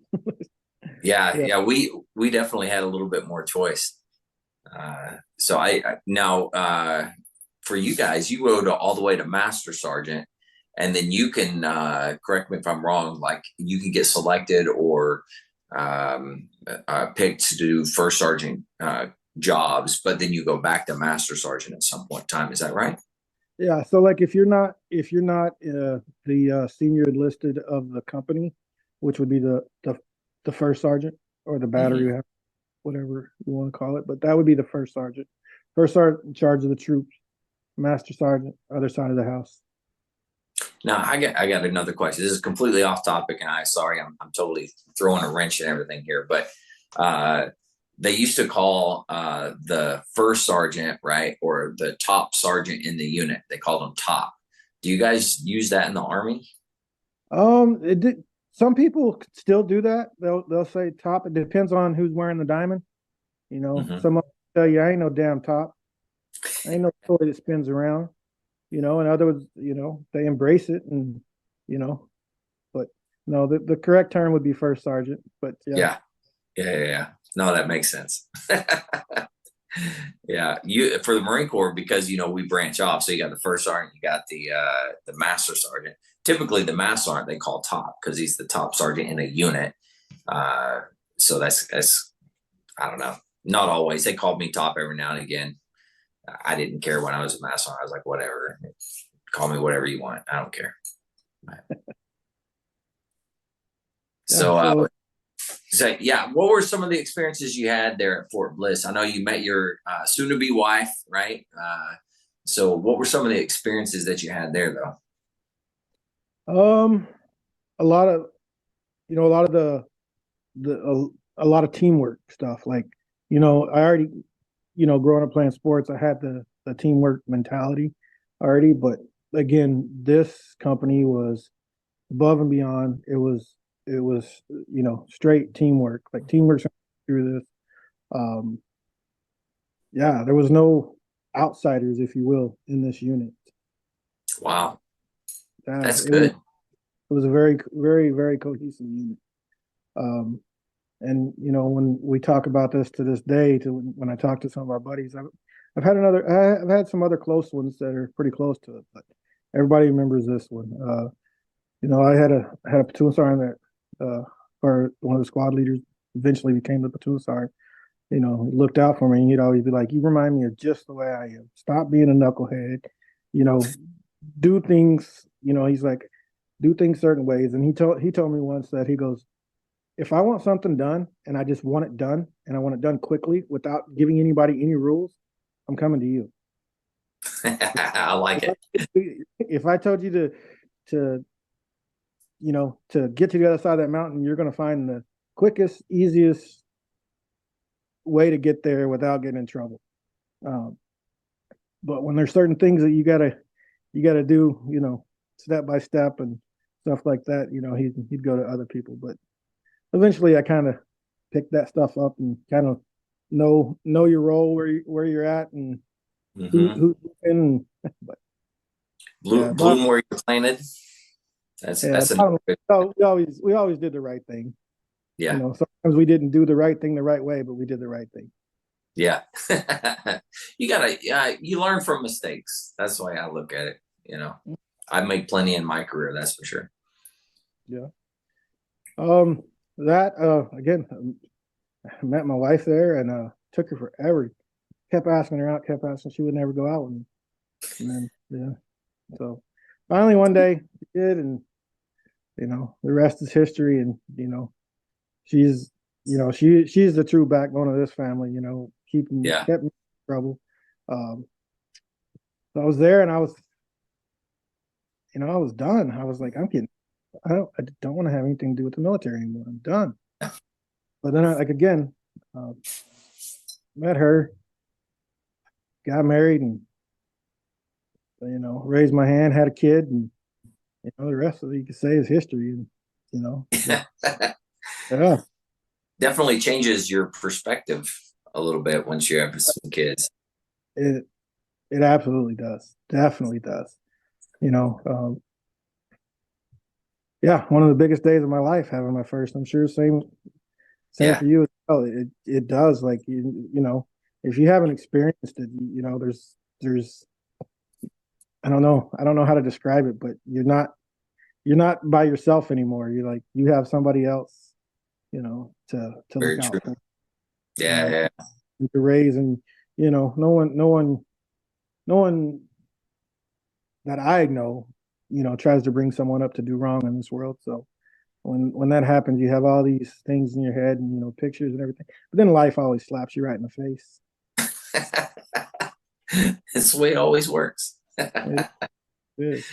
Yeah, yeah. yeah, we definitely had a little bit more choice. So I now for you guys, you go to all the way to master sergeant, and then you can correct me if I'm wrong. Like you can get selected or picked to do first sergeant jobs, but then you go back to master sergeant at some point in time. Is that right? Yeah, so like if you're not the senior enlisted of the company, which would be the first sergeant or the Mm-hmm. battery, whatever you want to call it, but that would be the first sergeant. First sergeant in charge of the troops, master sergeant, other side of the house. Now I got another question. This is completely off topic, and I'm totally throwing a wrench in everything here. But uh, they used to call the first sergeant, right, or the top sergeant in the unit. They called them top. Do you guys use that in the army? It did. Some people still do that. They'll say top. It depends on who's wearing the diamond. You know, Mm-hmm. some of them tell you I ain't no damn top. I ain't no toy that spins around. You know, and others, they embrace it and you know, but no, the correct term would be first sergeant. But yeah, Yeah, yeah, yeah, yeah. No, that makes sense. Yeah, you for the Marine Corps because we branch off. So you got the first sergeant, you got the master sergeant. Typically, the master sergeant they call top because he's the top sergeant in a unit. Uh, so that's I don't know. Not always. They called me top every now and again. I didn't care when I was a master sergeant. I was like, whatever. Call me whatever you want. I don't care. yeah. So, So so yeah, what were some of the experiences you had there at Fort Bliss? I know you met your soon-to-be wife, right? So, what were some of the experiences that you had there, though? um, a lot of a lot of a lot of teamwork stuff. Like I already growing up playing sports, I had the teamwork mentality already. But again, this company was above and beyond. It was straight teamwork, like teamwork through this. Um, yeah, there was no outsiders, if you will, in this unit. Wow, that's It was good. it was a very, very, very cohesive unit. And when we talk about this to this day, to when I talk to some of our buddies, I've had some other close ones that are pretty close to it, but everybody remembers this one. I had a platoon sergeant that, or one of the squad leaders, eventually became the platoon sergeant. He looked out for me, and he'd always be like, "You remind me of just the way I am. Stop being a knucklehead. You know, do things." He's like, "Do things certain ways." And he told me once that he goes, "If I want something done and I just want it done and I want it done quickly without giving anybody any rules, I'm coming to you." I like it. If I told you to to get to the other side of that mountain, you're going to find the quickest, easiest way to get there without getting in trouble. But when there's certain things that you gotta do, step by step and stuff like that, he'd go to other people. But eventually, I kind of picked that stuff up and kind of know your role, where you're at, and who's in. But Bloom where you're planted. That's another good. So we always did the right thing. Yeah. Sometimes we didn't do the right thing the right way, but we did the right thing. Yeah. You learn from mistakes. That's the way I look at it. I've made plenty in my career, that's for sure. Yeah. Again, I met my wife there, and took her forever. Kept asking her out, kept asking, she would never go out with me. And then, so finally one day she did, and the rest is history. And she's she's the true backbone of this family. Kept me in trouble. So I was there, and I was done. I was like, I don't want to have anything to do with the military anymore. I'm done. But then again, met her, got married, and raised my hand, had a kid, and the rest of it you could say is history. And yeah. Definitely changes your perspective a little bit once you have some kids. It absolutely does. Definitely does. Yeah, one of the biggest days of my life having my first. I'm sure same for you as well. It does. Like if you haven't experienced it, there's I don't know how to describe it, but you're not by yourself anymore. You have somebody else, to Very look true. out for. Yeah. To raise, and no one that I know, tries to bring someone up to do wrong in this world. So when that happens, you have all these things in your head, and pictures and everything. But then life always slaps you right in the face. That's the way it always works. It is.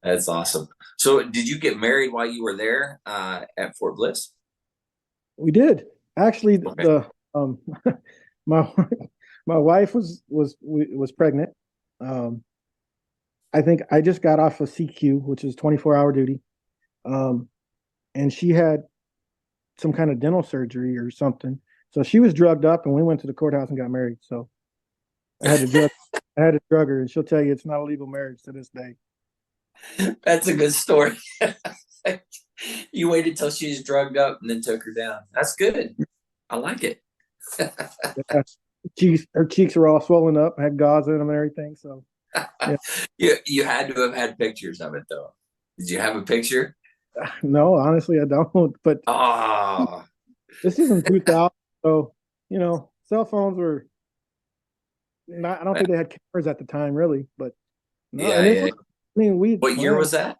That's awesome. So did you get married while you were there at Fort Bliss? We did. Actually, Okay. my my wife was pregnant. I think I just got off of CQ, which is 24-hour duty. And she had some kind of dental surgery or something. So she was drugged up, and we went to the courthouse and got married. So I had to drug her, and she'll tell you it's not a legal marriage to this day. That's a good story. You waited till she was drugged up and then took her down. That's good. I like it. Her cheeks were all swollen up, had gauze in them and everything. So you had to have had pictures of it, though. Did you have a picture? No, honestly, I don't. But this is in 2000, so cell phones were not. I don't think they had cameras at the time, really. But no, I mean, what year was that?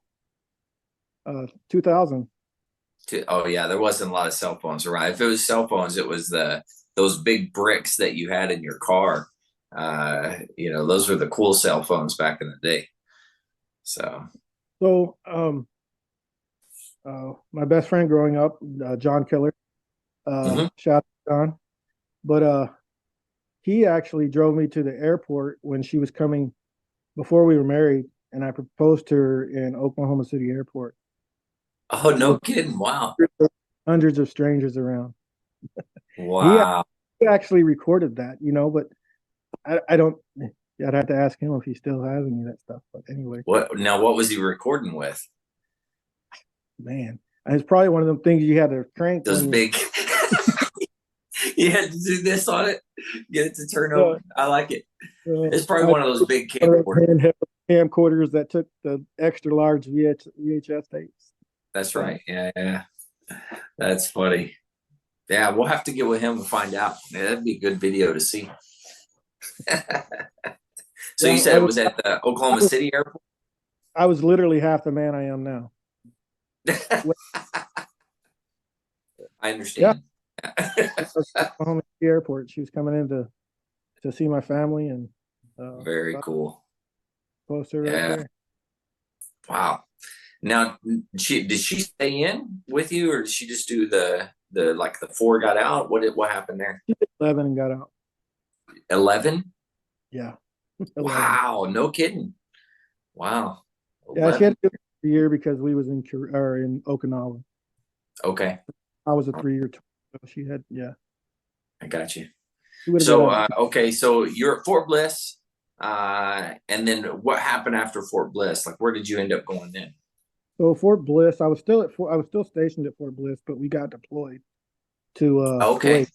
2000. Oh yeah, there wasn't a lot of cell phones around. If it was cell phones, it was those big bricks that you had in your car. Those were the cool cell phones back in the day. So my best friend growing up, John Killer, shout out John, but he actually drove me to the airport when she was coming before we were married, and I proposed to her in Oklahoma City Airport. Oh, no kidding! Wow. Hundreds of strangers around. Wow. He actually recorded that, but I don't. I'd have to ask him if he still has any of that stuff. But anyway. What was he recording with? man, and it's probably one of them things you had to crank Those when big. You had to do this on it, get it to turn uh, over. I like it. It's probably I one of those big one of those camcorders. handheld camcorders that took the extra large VHS tapes. That's right. Yeah, yeah. That's funny. Yeah, we'll have to get with him and find out. Yeah, that'd be a good video to see. So Yeah, you said it was at the Oklahoma City airport? I was literally half the man I am now. I Yeah, understand. Oklahoma City Airport. She was coming in to see my family, and Very cool. poster right Yeah. there. Wow. Now, did she stay in with you, or did she just do the like the 4 got out? What happened there? She did 11 and got out. 11? Yeah. 11. Wow, no kidding. Wow. Yeah, she had 11. to do it a year because we was in Okinawa. Okay, I was a 3 year tour, so she had, yeah. I got you. She would have So, got out. okay, so you're at Fort Bliss, and then what happened after Fort Bliss? Like, where did you end up going then? So Fort Bliss, I was still stationed at Fort Bliss, but we got deployed to Okay, Kuwait.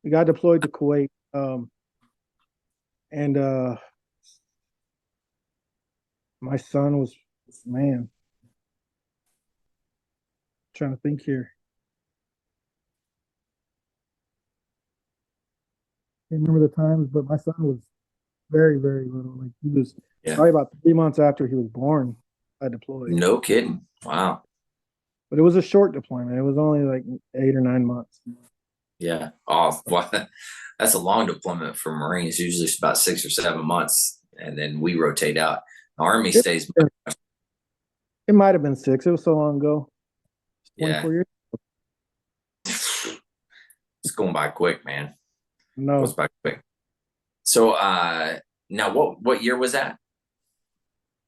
We got deployed to Kuwait. And my son was, man, trying to think here. I can't remember the times, but my son was very, very little. Like he was yeah, probably about 3 months after he was born, I deployed. no kidding. Wow. But it was a short deployment. It was only like 8 or 9 months. Yeah. Oh, well, that's a long deployment for Marines. Usually it's about 6 or 7 months, and then we rotate out. The Army It, stays. it might have been 6. It was so long ago. It's Yeah. 24 years. It's going by quick, man. Goes No. by quick. So, now what year was that?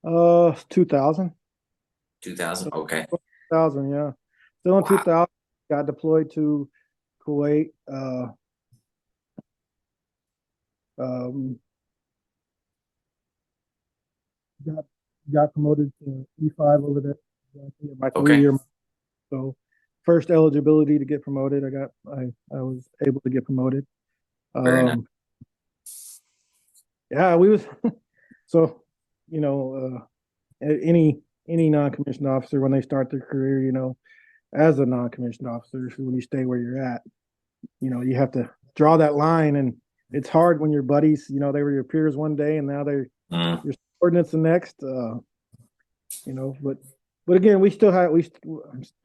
2000. 2000. Okay. 2000, yeah. Still in Wow. 2000, got deployed to Kuwait. Um, got got promoted to E5 over there. My Okay. 3 year. So first eligibility to get promoted, I was able to get promoted. Very nice. Yeah, we was so you know any non-commissioned officer when they start their career, as a non-commissioned officer, so when you stay where you're at, you have to draw that line, and it's hard when your buddies, they were your peers one day, and now they're Mm. your subordinates the next. But again, we still had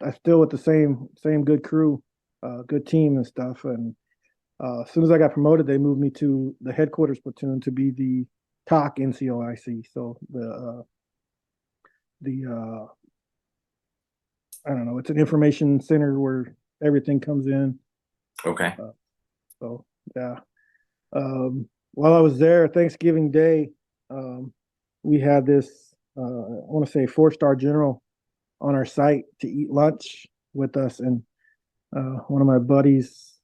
I still with the same good crew, good team and stuff. And as soon as I got promoted, they moved me to the headquarters platoon to be the TOC NCOIC. So the I don't know, it's an information center where everything comes in. Okay. So yeah. While I was there, Thanksgiving Day, we had this I want to say 4-star general on our site to eat lunch with us, and one of my buddies,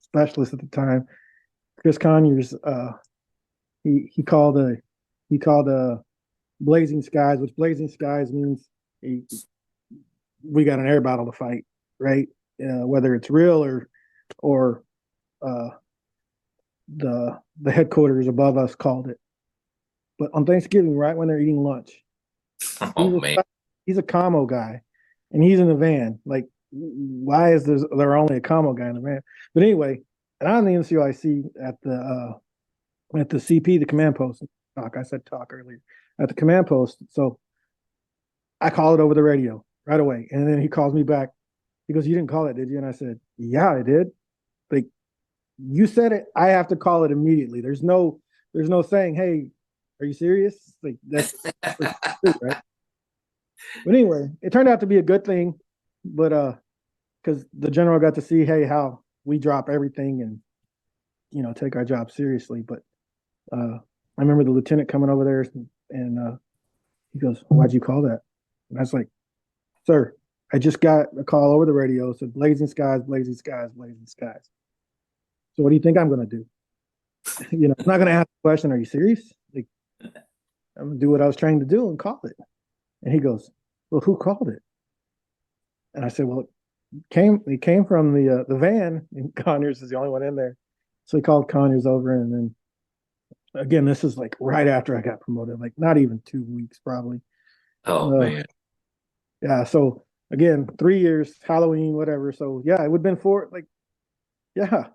specialist at the time, Chris Conyers, he called blazing skies, which blazing skies means we got an air battle to fight, right? Whether it's real or uh, the headquarters above us called it. But on Thanksgiving, right when they're eating lunch, Oh man. he's a commo guy, and he's in the van. Like, why is there only a commo guy in the van? But anyway, and I'm the NCOIC at the CP, the command post. I said talk earlier at the command post. So I call it over the radio right away, and then he calls me back. He goes, "You didn't call it, did you?" And I said, "Yeah, I did." Like, you said it, I have to call it immediately. There's no saying, "Hey, are you serious?" Like, that's right. But anyway, it turned out to be a good thing, but because the general got to see, hey, how we drop everything and take our job seriously. But I remember the lieutenant coming over there, and he goes, "Why'd you call that?" And I was like, "Sir, I just got a call over the radio, said blazing skies, blazing skies, blazing skies. So what do you think I'm going to do? I'm not going to ask the question, are you serious? Like, I'm going to do what I was trying to do and call it." And he goes, "Well, who called it?" And I said, well, it came from the van, and Conyers is the only one in there. So he called Conyers over, and then again, this is like right after I got promoted, like not even 2 weeks probably. Oh Uh, man. yeah. So again, 3 years, Halloween, whatever. So yeah, it would have been yeah,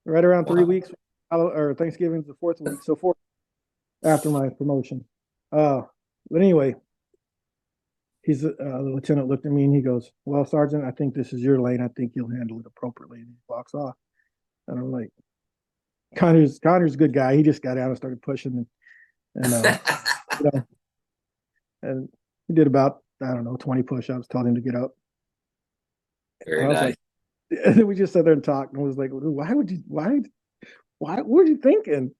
right around 3 weeks. Or Thanksgiving's the fourth week, so 4 after my promotion. But anyway, the lieutenant looked at me and he goes, "Well, Sergeant, I think this is your lane. I think you'll handle it appropriately." And he walks off, and I'm like, Connor's a good guy. He just got out and started pushing, and you know, and he did about, I don't know, 20 push-ups. Told him to get up, and Very I was nice. like, and then we just sat there and talked, and I was like, why, what were you thinking?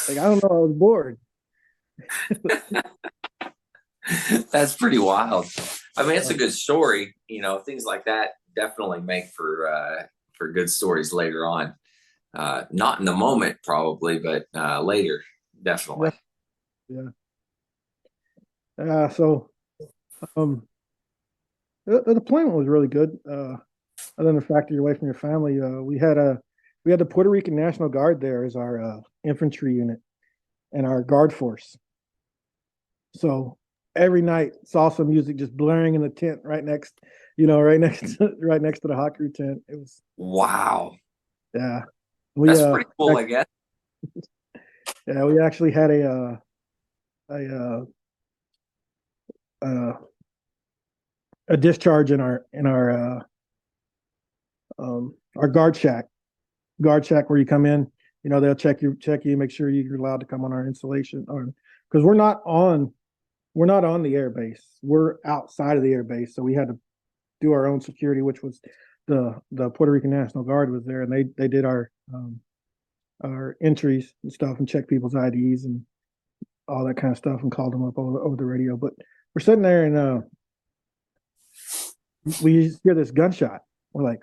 Like, I don't know, I was bored. That's pretty wild. I mean, it's a good story. Things like that definitely make for good stories later on. Not in the moment, probably, but later, Yeah, definitely. yeah. So um, the deployment was really good. Other than the fact that you're away from your family, we had the Puerto Rican National Guard there as our infantry unit and our guard force. So every night, salsa music just blaring in the tent right next to the hot crew tent. It was, Wow, yeah. We that's pretty cool, I guess. yeah, we actually had a uh, a discharge in our guard shack where you come in. They'll check you, make sure you're allowed to come on our installation, or because we're not on the air base. We're outside of the air base, so we had to do our own security, which was the Puerto Rican National Guard was there, and they did our entries and stuff and checked people's IDs and all that kind of stuff and called them up over the radio. But we're sitting there and we hear this gunshot. We're like,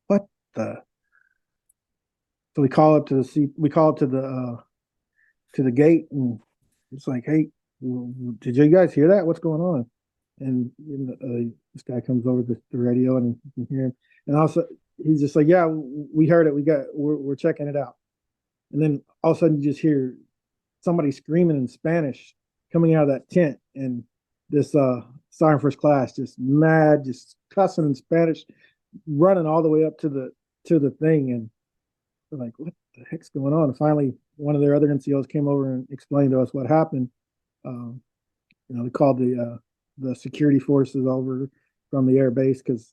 what the? So we call up to the seat. We call up to the gate, and it's like, hey, did you guys hear that? What's going on? And this guy comes over the radio, and you can hear him. And also, he's just like, yeah, we heard it. We're checking it out. And then all of a sudden, you just hear somebody screaming in Spanish coming out of that tent, and this Siren First Class just mad, just cussing in Spanish, running all the way up to the thing, and we're like, what the heck's going on? And finally, one of their other NCOs came over and explained to us what happened. Um, they called the security forces over from the air base because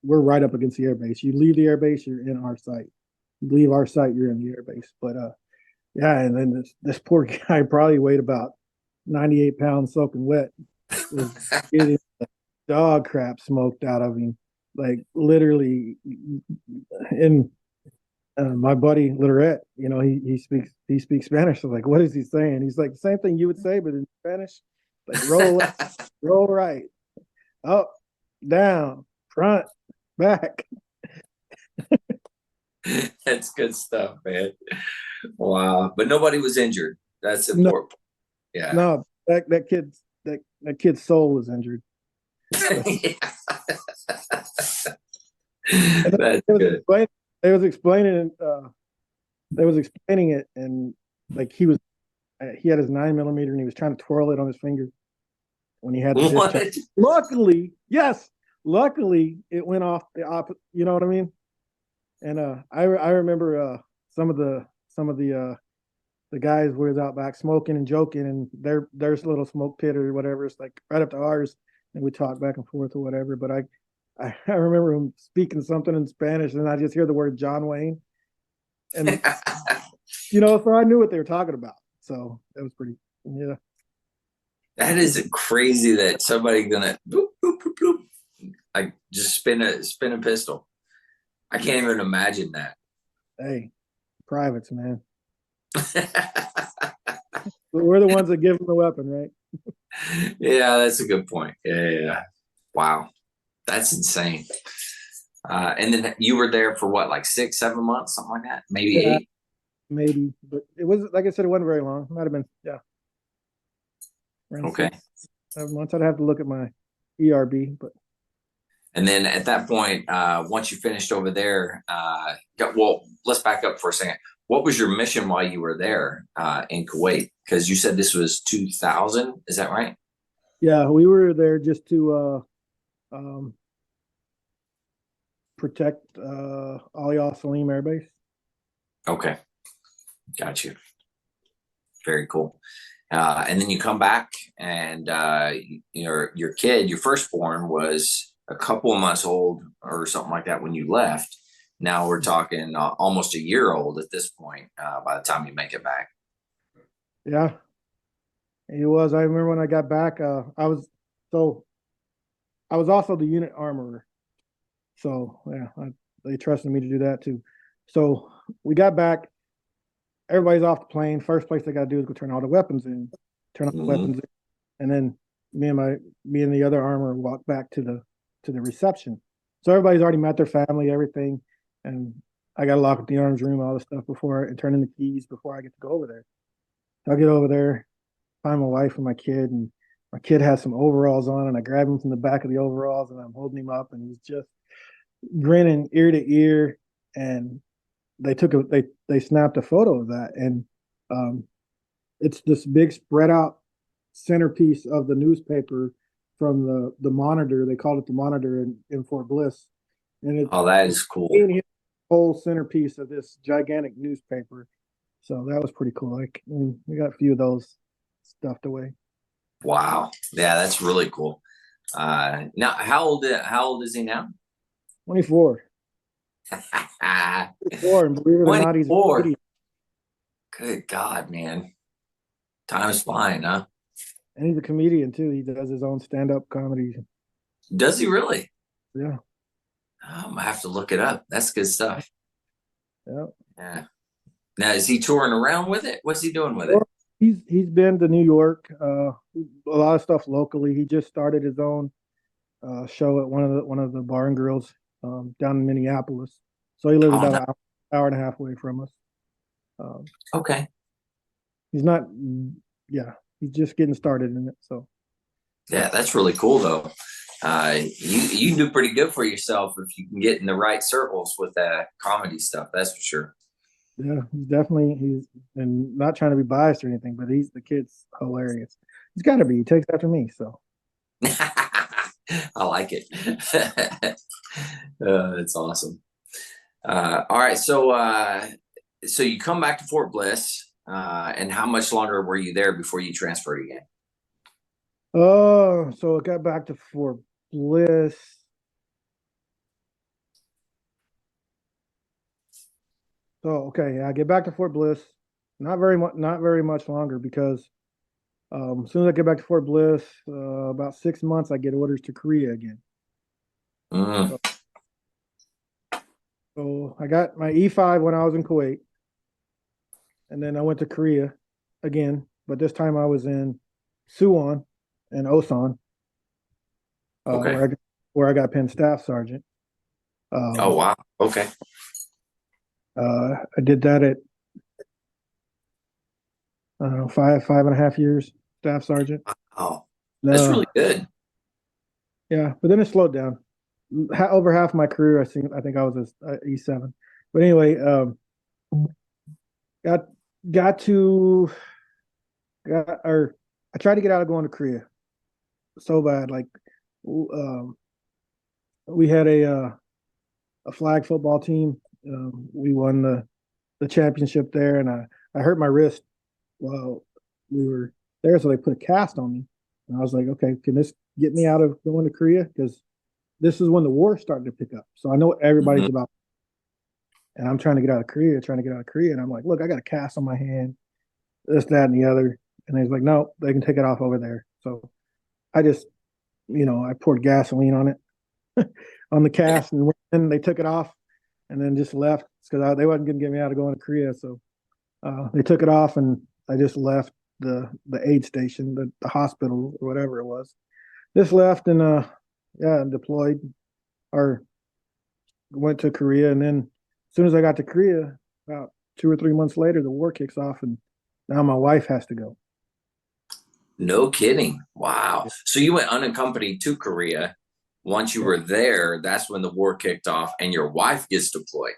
we're right up against the air base. You leave the air base, you're in our site. You leave our site, you're in the air base. But yeah, and then this poor guy probably weighed about 98 pounds soaking wet, was getting dog crap smoked out of him, like literally. And my buddy Literette, he speaks Spanish. So like, what is he saying? He's like the same thing you would say, but in Spanish, like roll left, roll right, up, down, front, back. That's good stuff, man. Wow, but nobody was injured. That's No, important. Yeah. no, that kid's soul was injured. And That's good. they was explaining it, and like he had his 9mm and he was trying to twirl it on his finger when he had the discharge. Luckily, yes, luckily it went off the opposite. You know what I mean? And I remember some of the guys was out back smoking and joking, and there's a little smoke pit or whatever. It's like right up to ours, and we talk back and forth or whatever. But I remember him speaking something in Spanish, and I just hear the word John Wayne, and so I knew what they were talking about. So that was pretty, yeah. That is crazy that somebody gonna boop, boop, boop, boop, like just spin a pistol. I can't even imagine that. Hey, privates, man. We're the ones that give them the weapon, right? Yeah, that's a good point. Yeah. Wow, that's insane. And then you were there for what, like 6, 7 months, something like that, maybe Yeah, 8. maybe, but it was like I said, it wasn't very long. It might have been, yeah, around Okay. 6, 7 months. I'd have to look at my ERB, but And then at that point, once you finished over there, well, let's back up for a second. What was your mission while you were there in Kuwait? Because you said this was 2000. Is that right? Yeah, we were there just to um, protect Ali Al Salim Air Base. Okay, got you. Very cool. And then you come back, and your kid, your firstborn, was a couple of months old or something like that when you left. Now we're talking almost a year old at this point. By the time you make it back. Yeah, it was. I remember when I got back, I was also the unit armorer. So yeah, they trusted me to do that too. So we got back. Everybody's off the plane. First place they got to do is go turn all the weapons in, turn all the weapons in, and then me and the other armor walked back to the reception. So everybody's already met their family, everything, and I got to lock up the arms room, all the stuff before and turn in the keys before I get to go over there. So I get over there, find my wife and my kid, and my kid has some overalls on, and I grab him from the back of the overalls, and I'm holding him up, and he's just grinning ear to ear, and they snapped a photo of that, and um, it's this big spread out centerpiece of the newspaper from the monitor. They called it the monitor in Fort Bliss, and it's that is cool. Whole centerpiece of this gigantic newspaper. So that was pretty cool. Like we got a few of those stuffed away. Wow, yeah, that's really cool. Now, how old is he now? 24. 24, and believe it or not, he's a comedian. Good God, man. Time's flying, huh? And he's a comedian too. He does his own stand-up comedy. Does he really? Yeah. I'm gonna have to look it up. That's good stuff. Yeah. Yeah. Now, is he touring around with it? What's he doing with it? He's been to New York, a lot of stuff locally. He just started his own show at one of the bar and grills down in Minneapolis. So he lives about an hour and a half away from us. Okay. He's not, yeah, he's just getting started in it. So yeah, that's really cool though. You do pretty good for yourself if you can get in the right circles with that comedy stuff. That's for sure. Yeah, he's and not trying to be biased or anything, but the kid's hilarious. He's got to be. He takes after me, so. I like it. It's awesome. All right, so you come back to Fort Bliss, and how much longer were you there before you transferred again? Oh, so I got back to Fort Bliss. So okay, yeah, I get back to Fort Bliss. Not very much longer because as soon as I get back to Fort Bliss, about 6 months, I get orders to Korea again. So I got my E5 when I was in Kuwait, and then I went to Korea again, but this time I was in Suwon and Osan, where I got pinned staff sergeant. Oh wow! Okay. I did that at I don't know 5.5 years staff sergeant. Oh, that's really good. Yeah, but then it slowed down. Over half my career, I think I was a E7. But anyway, I tried to get out of going to Korea so bad. Like, we had a flag football team. We won the championship there, and I hurt my wrist while we were there, so they put a cast on me. And I was like, okay, can this get me out of going to Korea? Because this is when the war started to pick up. So I know everybody's about, and I'm trying to get out of Korea, And I'm like, look, I got a cast on my hand, this, that, and the other. And he's like, no, they can take it off over there. So I just, I poured gasoline on it, on the cast, and then they took it off and then just left because they wasn't going to get me out of going to Korea. So they took it off, and I just left the aid station, the hospital or whatever it was. Just left and deployed or went to Korea. And then as soon as I got to Korea, about 2 or 3 months later, the war kicks off, and now my wife has to go. No kidding. Wow. So you went unaccompanied to Korea. once you were there, that's when the war kicked off and your wife gets deployed.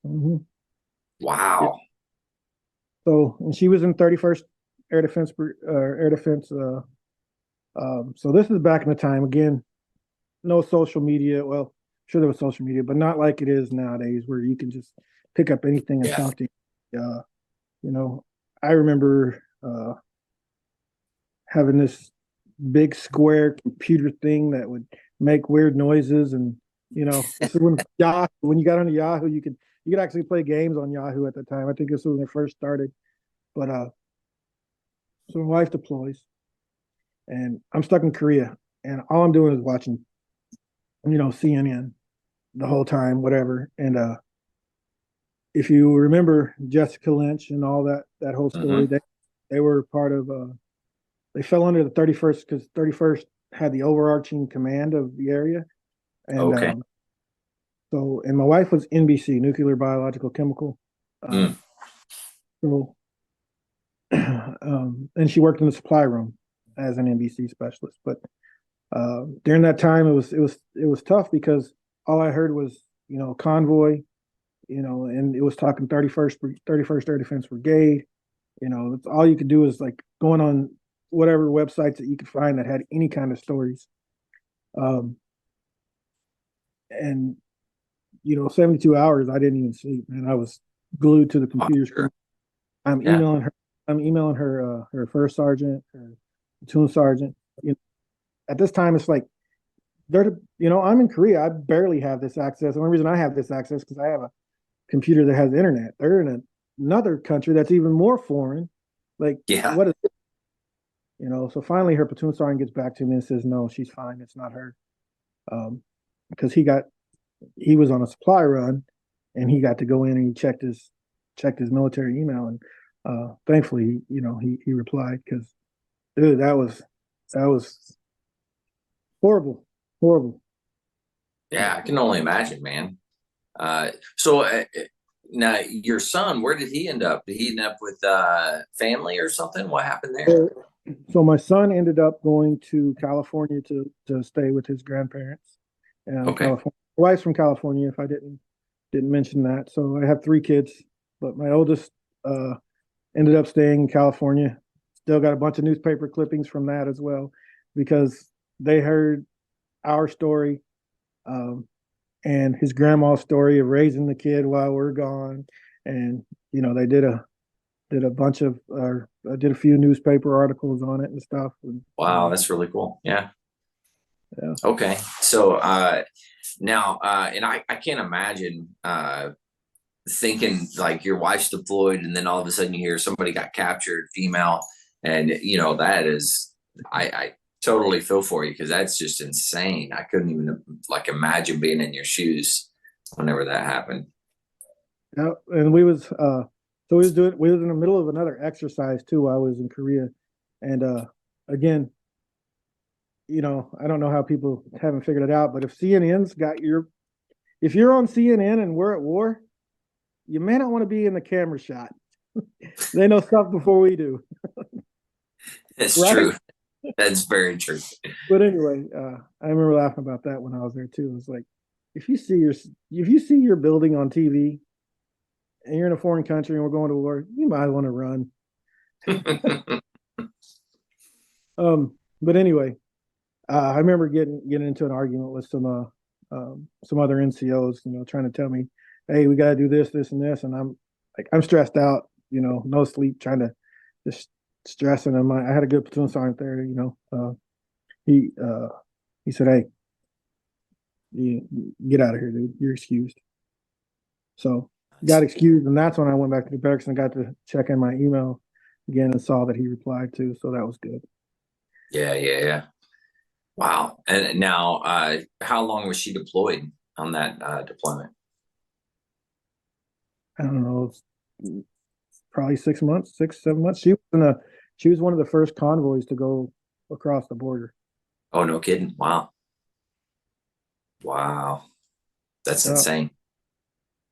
Mm-hmm. Yeah. Wow. So, and she was in 31st Air Defense, Air Defense. So this is back in the time. Again, no social media. Well, sure there was social media, but not like it is nowadays, where you can just pick up anything and Yeah. talk to. You know, I remember having this big square computer thing that would make weird noises, and this is when Yahoo, when you got on Yahoo, you could actually play games on Yahoo at the time. I think this was when it first started. But so my wife deploys, and I'm stuck in Korea, and all I'm doing is watching, CNN the whole time, whatever. And if you remember Jessica Lynch and all that whole story, Mm-hmm. they were part of. They fell under the 31st because 31st had the overarching command of the area, and Okay. so and my wife was NBC, nuclear biological chemical. Mm. So and she worked in the supply room as an NBC specialist. But during that time, it was tough because all I heard was convoy, and it was talking 31st Air Defense Brigade. That's all you could do is like going on whatever websites that you could find that had any kind of stories. And 72 hours I didn't even sleep, and I was glued to the Oh, computer screen. sure. I'm Yeah. emailing her. I'm emailing her first sergeant, her platoon sergeant. At this time, it's like I'm in Korea. I barely have this access. The only reason I have this access because I have a computer that has internet. They're in another country that's even more foreign. Like, Yeah. what is it? So finally, her platoon sergeant gets back to me and says, "No, she's fine. It's not her." Because he was on a supply run, and he got to go in and he checked his military email, and thankfully, he replied because, dude, that was horrible, horrible. Yeah. I can only imagine, man. So now your son, where did he end up? Did he end up with family or something? What happened there? So my son ended up going to California to stay with his grandparents. Okay. California. My wife's from California. If I didn't mention that, so I have three kids, but my oldest uh, ended up staying in California. Still got a bunch of newspaper clippings from that as well, because they heard our story, um, and his grandma's story of raising the kid while we're gone, and they did a bunch of did a few newspaper articles on it and stuff. And, Wow, that's really cool. Yeah. yeah. Okay. So now, and I can't imagine thinking like your wife's deployed and then all of a sudden you hear somebody got captured, female, and that is, I totally feel for you because that's just insane. I couldn't even like imagine being in your shoes whenever that happened. Yeah, and we was in the middle of another exercise too while I was in Korea, and again, I don't know how people haven't figured it out, but if you're on CNN and we're at war, you may not want to be in the camera shot. They know stuff before we do. It's Right? true. That's very true. But anyway, I remember laughing about that when I was there too. It was like, if you see your building on TV and you're in a foreign country and we're going to war, you might want to run. But anyway, I remember getting into an argument with some other NCOs, trying to tell me, "Hey, we got to do this, this, and this," and I'm stressed out, no sleep, trying to just stressing. And I had a good platoon sergeant there, he he said, "Hey, you get out of here, dude. You're excused." So got excused, and that's when I went back to the barracks and got to check in my email again and saw that he replied to. So that was good. Yeah, yeah, yeah. Wow. And now, how long was she deployed on that deployment? I don't know, probably 6 months, 6, 7 months. She was one of the first convoys to go across the border. Oh, no kidding. Wow. Wow. That's Yeah, insane.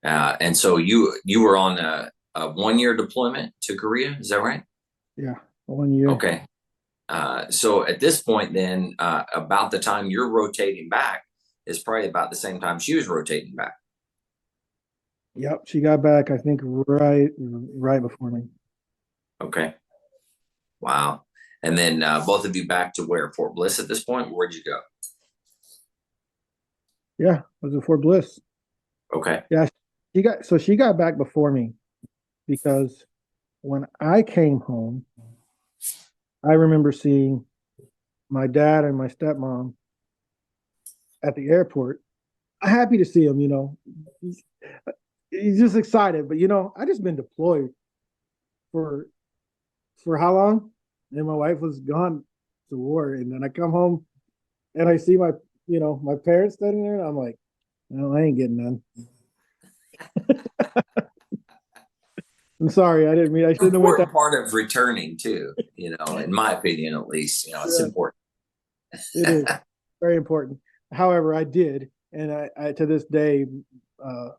And so you were on a 1 year deployment to Korea, is that right? yeah, 1 year. Okay. So at this point, then about the time you're rotating back is probably about the same time she was rotating back. Yep, she got back, I think, right before me. Okay. Wow. And then both of you back to where? Fort Bliss at this point? Where'd you go? Yeah, it was at Fort Bliss. Okay. Yeah, she got back before me because when I came home, I remember seeing my dad and my stepmom at the airport. I'm happy to see him, He's, he's just excited, but I just been deployed for how long? And my wife was gone to war, and then I come home and I see my parents standing there, and I'm like, no, I ain't getting none. I'm sorry, I didn't mean I shouldn't have went that. Important part of returning too, in my opinion, at least, it's Yeah, important. it is very important. However, I did, and I to this day,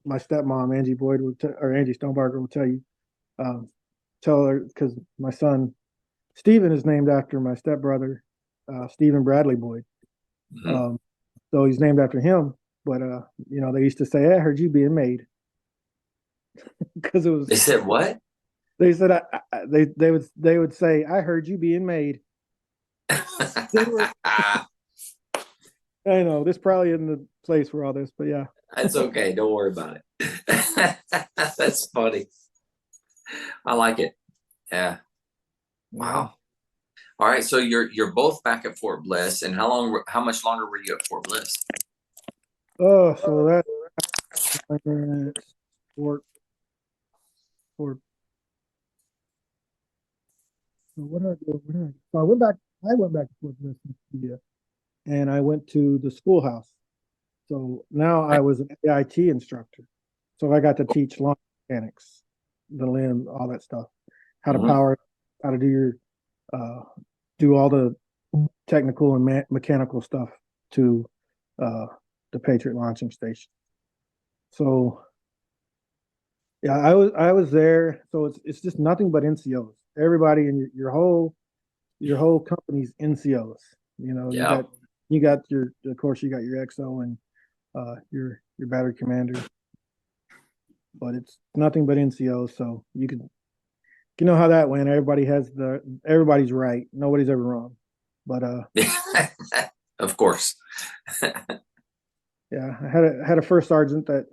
my stepmom Angie Boyd or Angie Stonebarger will tell you, um, tell her because my son Stephen is named after my stepbrother, Stephen Bradley Boyd. Mhm. So he's named after him. But they used to say, "I heard you being made," because it was. They said what? They said they would say, "I heard you being made." They were. I know this probably isn't the place for all this, but yeah. That's okay. Don't worry about it. That's funny. I like it. Yeah. Wow. All right. So you're both back at Fort Bliss, and how much longer were you at Fort Bliss? Oh, so that Fort Fort. So what did I do? So I went back. I went back to Fort Bliss, yeah, and I went to the schoolhouse. So now I was an AIT instructor. So I got to teach lawn mechanics, the limb, all that stuff, how to Mhm. power, how to uh, do all the technical and mechanical stuff to uh, the Patriot launching station. So yeah, I was there. So it's just nothing but NCOs. Everybody in your whole company's NCOs. You Yeah. got your of course you got your XO and your battery commander, but it's nothing but NCOs. So you know how that went. Everybody's right. Nobody's ever wrong. But Of course. yeah, I had a first sergeant that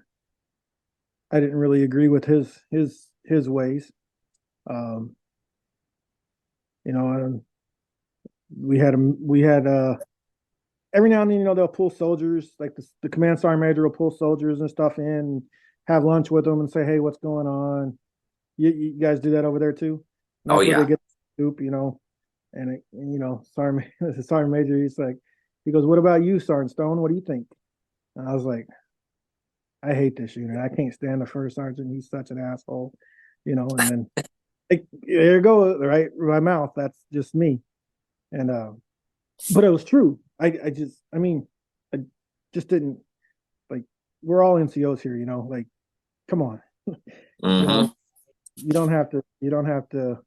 I didn't really agree with his ways. Um, and we had every now and then they'll pull soldiers like the command sergeant major will pull soldiers and stuff in, and have lunch with them and say, hey, what's going on? You guys do that over there too? And Oh that's where they yeah. get the scoop. Sergeant the sergeant major, he goes, what about you, Sergeant Stone? What do you think? And I was like, I hate this unit. I can't stand the first sergeant. He's such an asshole, and then there you go, right? My mouth. That's just me. And but it was true. I just didn't like. We're all NCOs here, Like, come on, you know. Hmm. You don't have to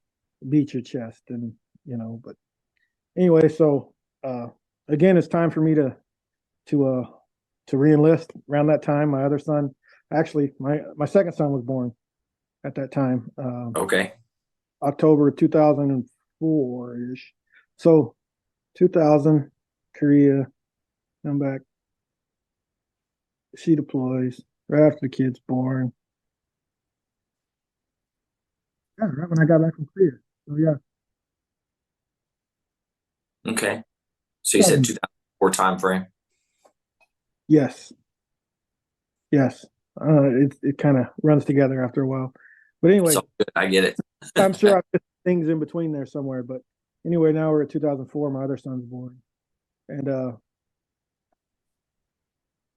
beat your chest, and But anyway, so again, it's time for me to uh to reenlist. Around that time, my other son, actually, my second son was born at that time, Okay. October 2004 ish. So 2000, Korea, come back. She deploys right after the kid's born. Yeah, right when I got back from Korea. So yeah, Okay. So you said 2004 time frame. yes, yes. It kind of runs together after a while. But It's anyway, all good. I get I'm sure it. I missed things in between there somewhere. But anyway, now we're at 2004. My other son's born, and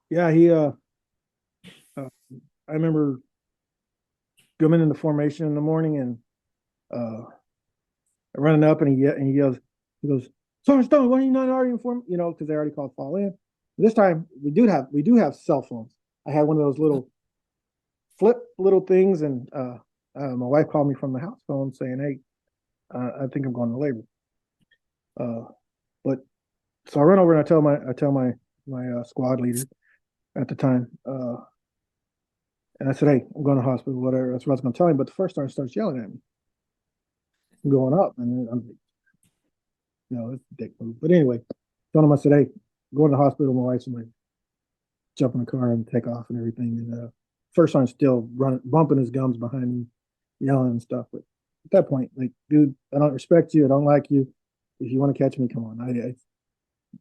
yeah, uh I remember coming into formation in the morning and uh running up, and he yells, he goes, Sergeant Stone, why are you not already informed? Because they already called fall in. This time we do have cell phones. I had one of those little flip little things, and my wife called me from the house phone saying, "Hey, I think I'm going to labor." Uh, but so I run over and I tell my squad leader at the time, and I said, "Hey, I'm going to hospital, whatever." That's what I was going to tell him. But the first sergeant starts yelling at me. I'm going up, and I'm like, "No, it's a dick move." But anyway, told him I said, "Hey, I'm going to the hospital." My wife's like, jump in the car and take off and everything. And first sergeant's still running, bumping his gums behind me, yelling and stuff. But at that point, like, dude, I don't respect you. I don't like you. If you want to catch me, come on.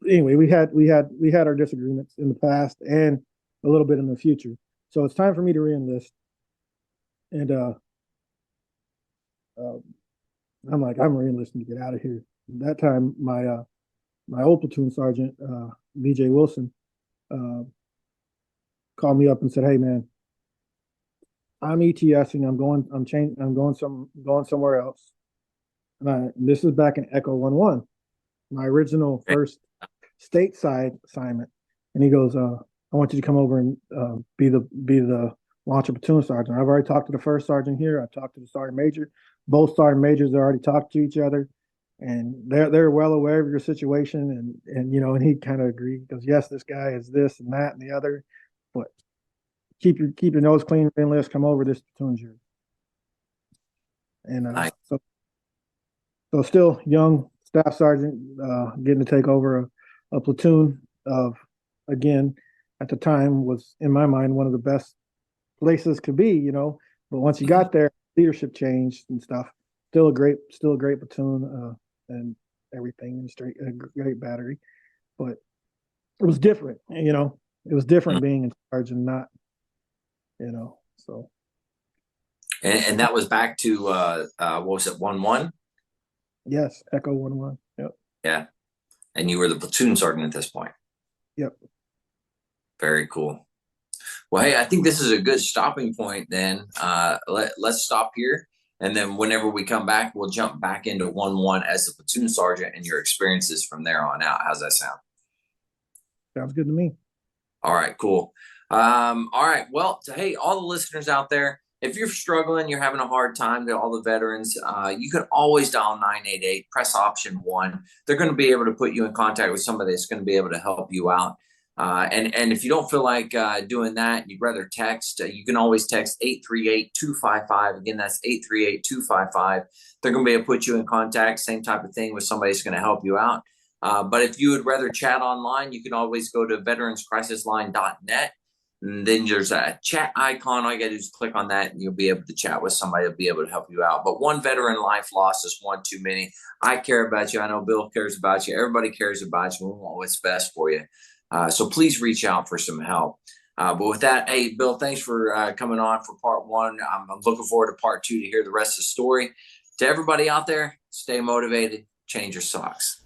Anyway, we had our disagreements in the past and a little bit in the future. So it's time for me to reenlist. And uh, I'm like, I'm reenlisting to get out of here. At that time, my old platoon sergeant, BJ Wilson, uh, called me up and said, "Hey, man, I'm ETSing. I'm going somewhere else." This is back in Echo 1-1, my original first stateside assignment. And he goes, "I want you to come over and be the launcher platoon sergeant." I've already talked to the first sergeant here. I've talked to the sergeant major. Both sergeant majors already talked to each other, and they're well aware of your situation. And he kind of agreed. He goes, "Yes, this guy is this and that and the other, but keep your nose clean, enlist. Come over. This platoon's yours." And Nice. so still young staff sergeant, getting to take over a platoon of, again, at the time was in my mind one of the best places could be. But once you got there, leadership changed and stuff. Still a great platoon, and everything, and a great battery. But it was different. It was different being in charge and not. So And that was back to what was it, 1-1? yes, Echo 1-1. Yep. Yeah. And you were the platoon sergeant at this point. Yep. Very cool. Well, hey, I think this is a good stopping point then. Let's stop here. And then whenever we come back, we'll jump back into 1-1 as the platoon sergeant and your experiences from there on out. How's that sound? Sounds good to me. All right, cool. All right. Well, hey, all the listeners out there, if you're struggling, you're having a hard time, to all the veterans, you can always dial 988, press option 1. They're going to be able to put you in contact with somebody that's going to be able to help you out. And if you don't feel like doing that, you'd rather text, you can always text 838-255. Again, that's 838-255. They're going to be able to put you in contact, same type of thing, with somebody that's going to help you out. But if you would rather chat online, you can always go to veteranscrisisline.net. And then there's a chat icon. All you got to do is click on that, and you'll be able to chat with somebody who'll be able to help you out. But one veteran life lost is one too many. I care about you. I know Bill cares about you. Everybody cares about you. We want what's best for you. So please reach out for some help. But with that, hey, Bill, thanks for coming on for part 1. I'm looking forward to part 2 to hear the rest of the story. To everybody out there, stay motivated, change your socks.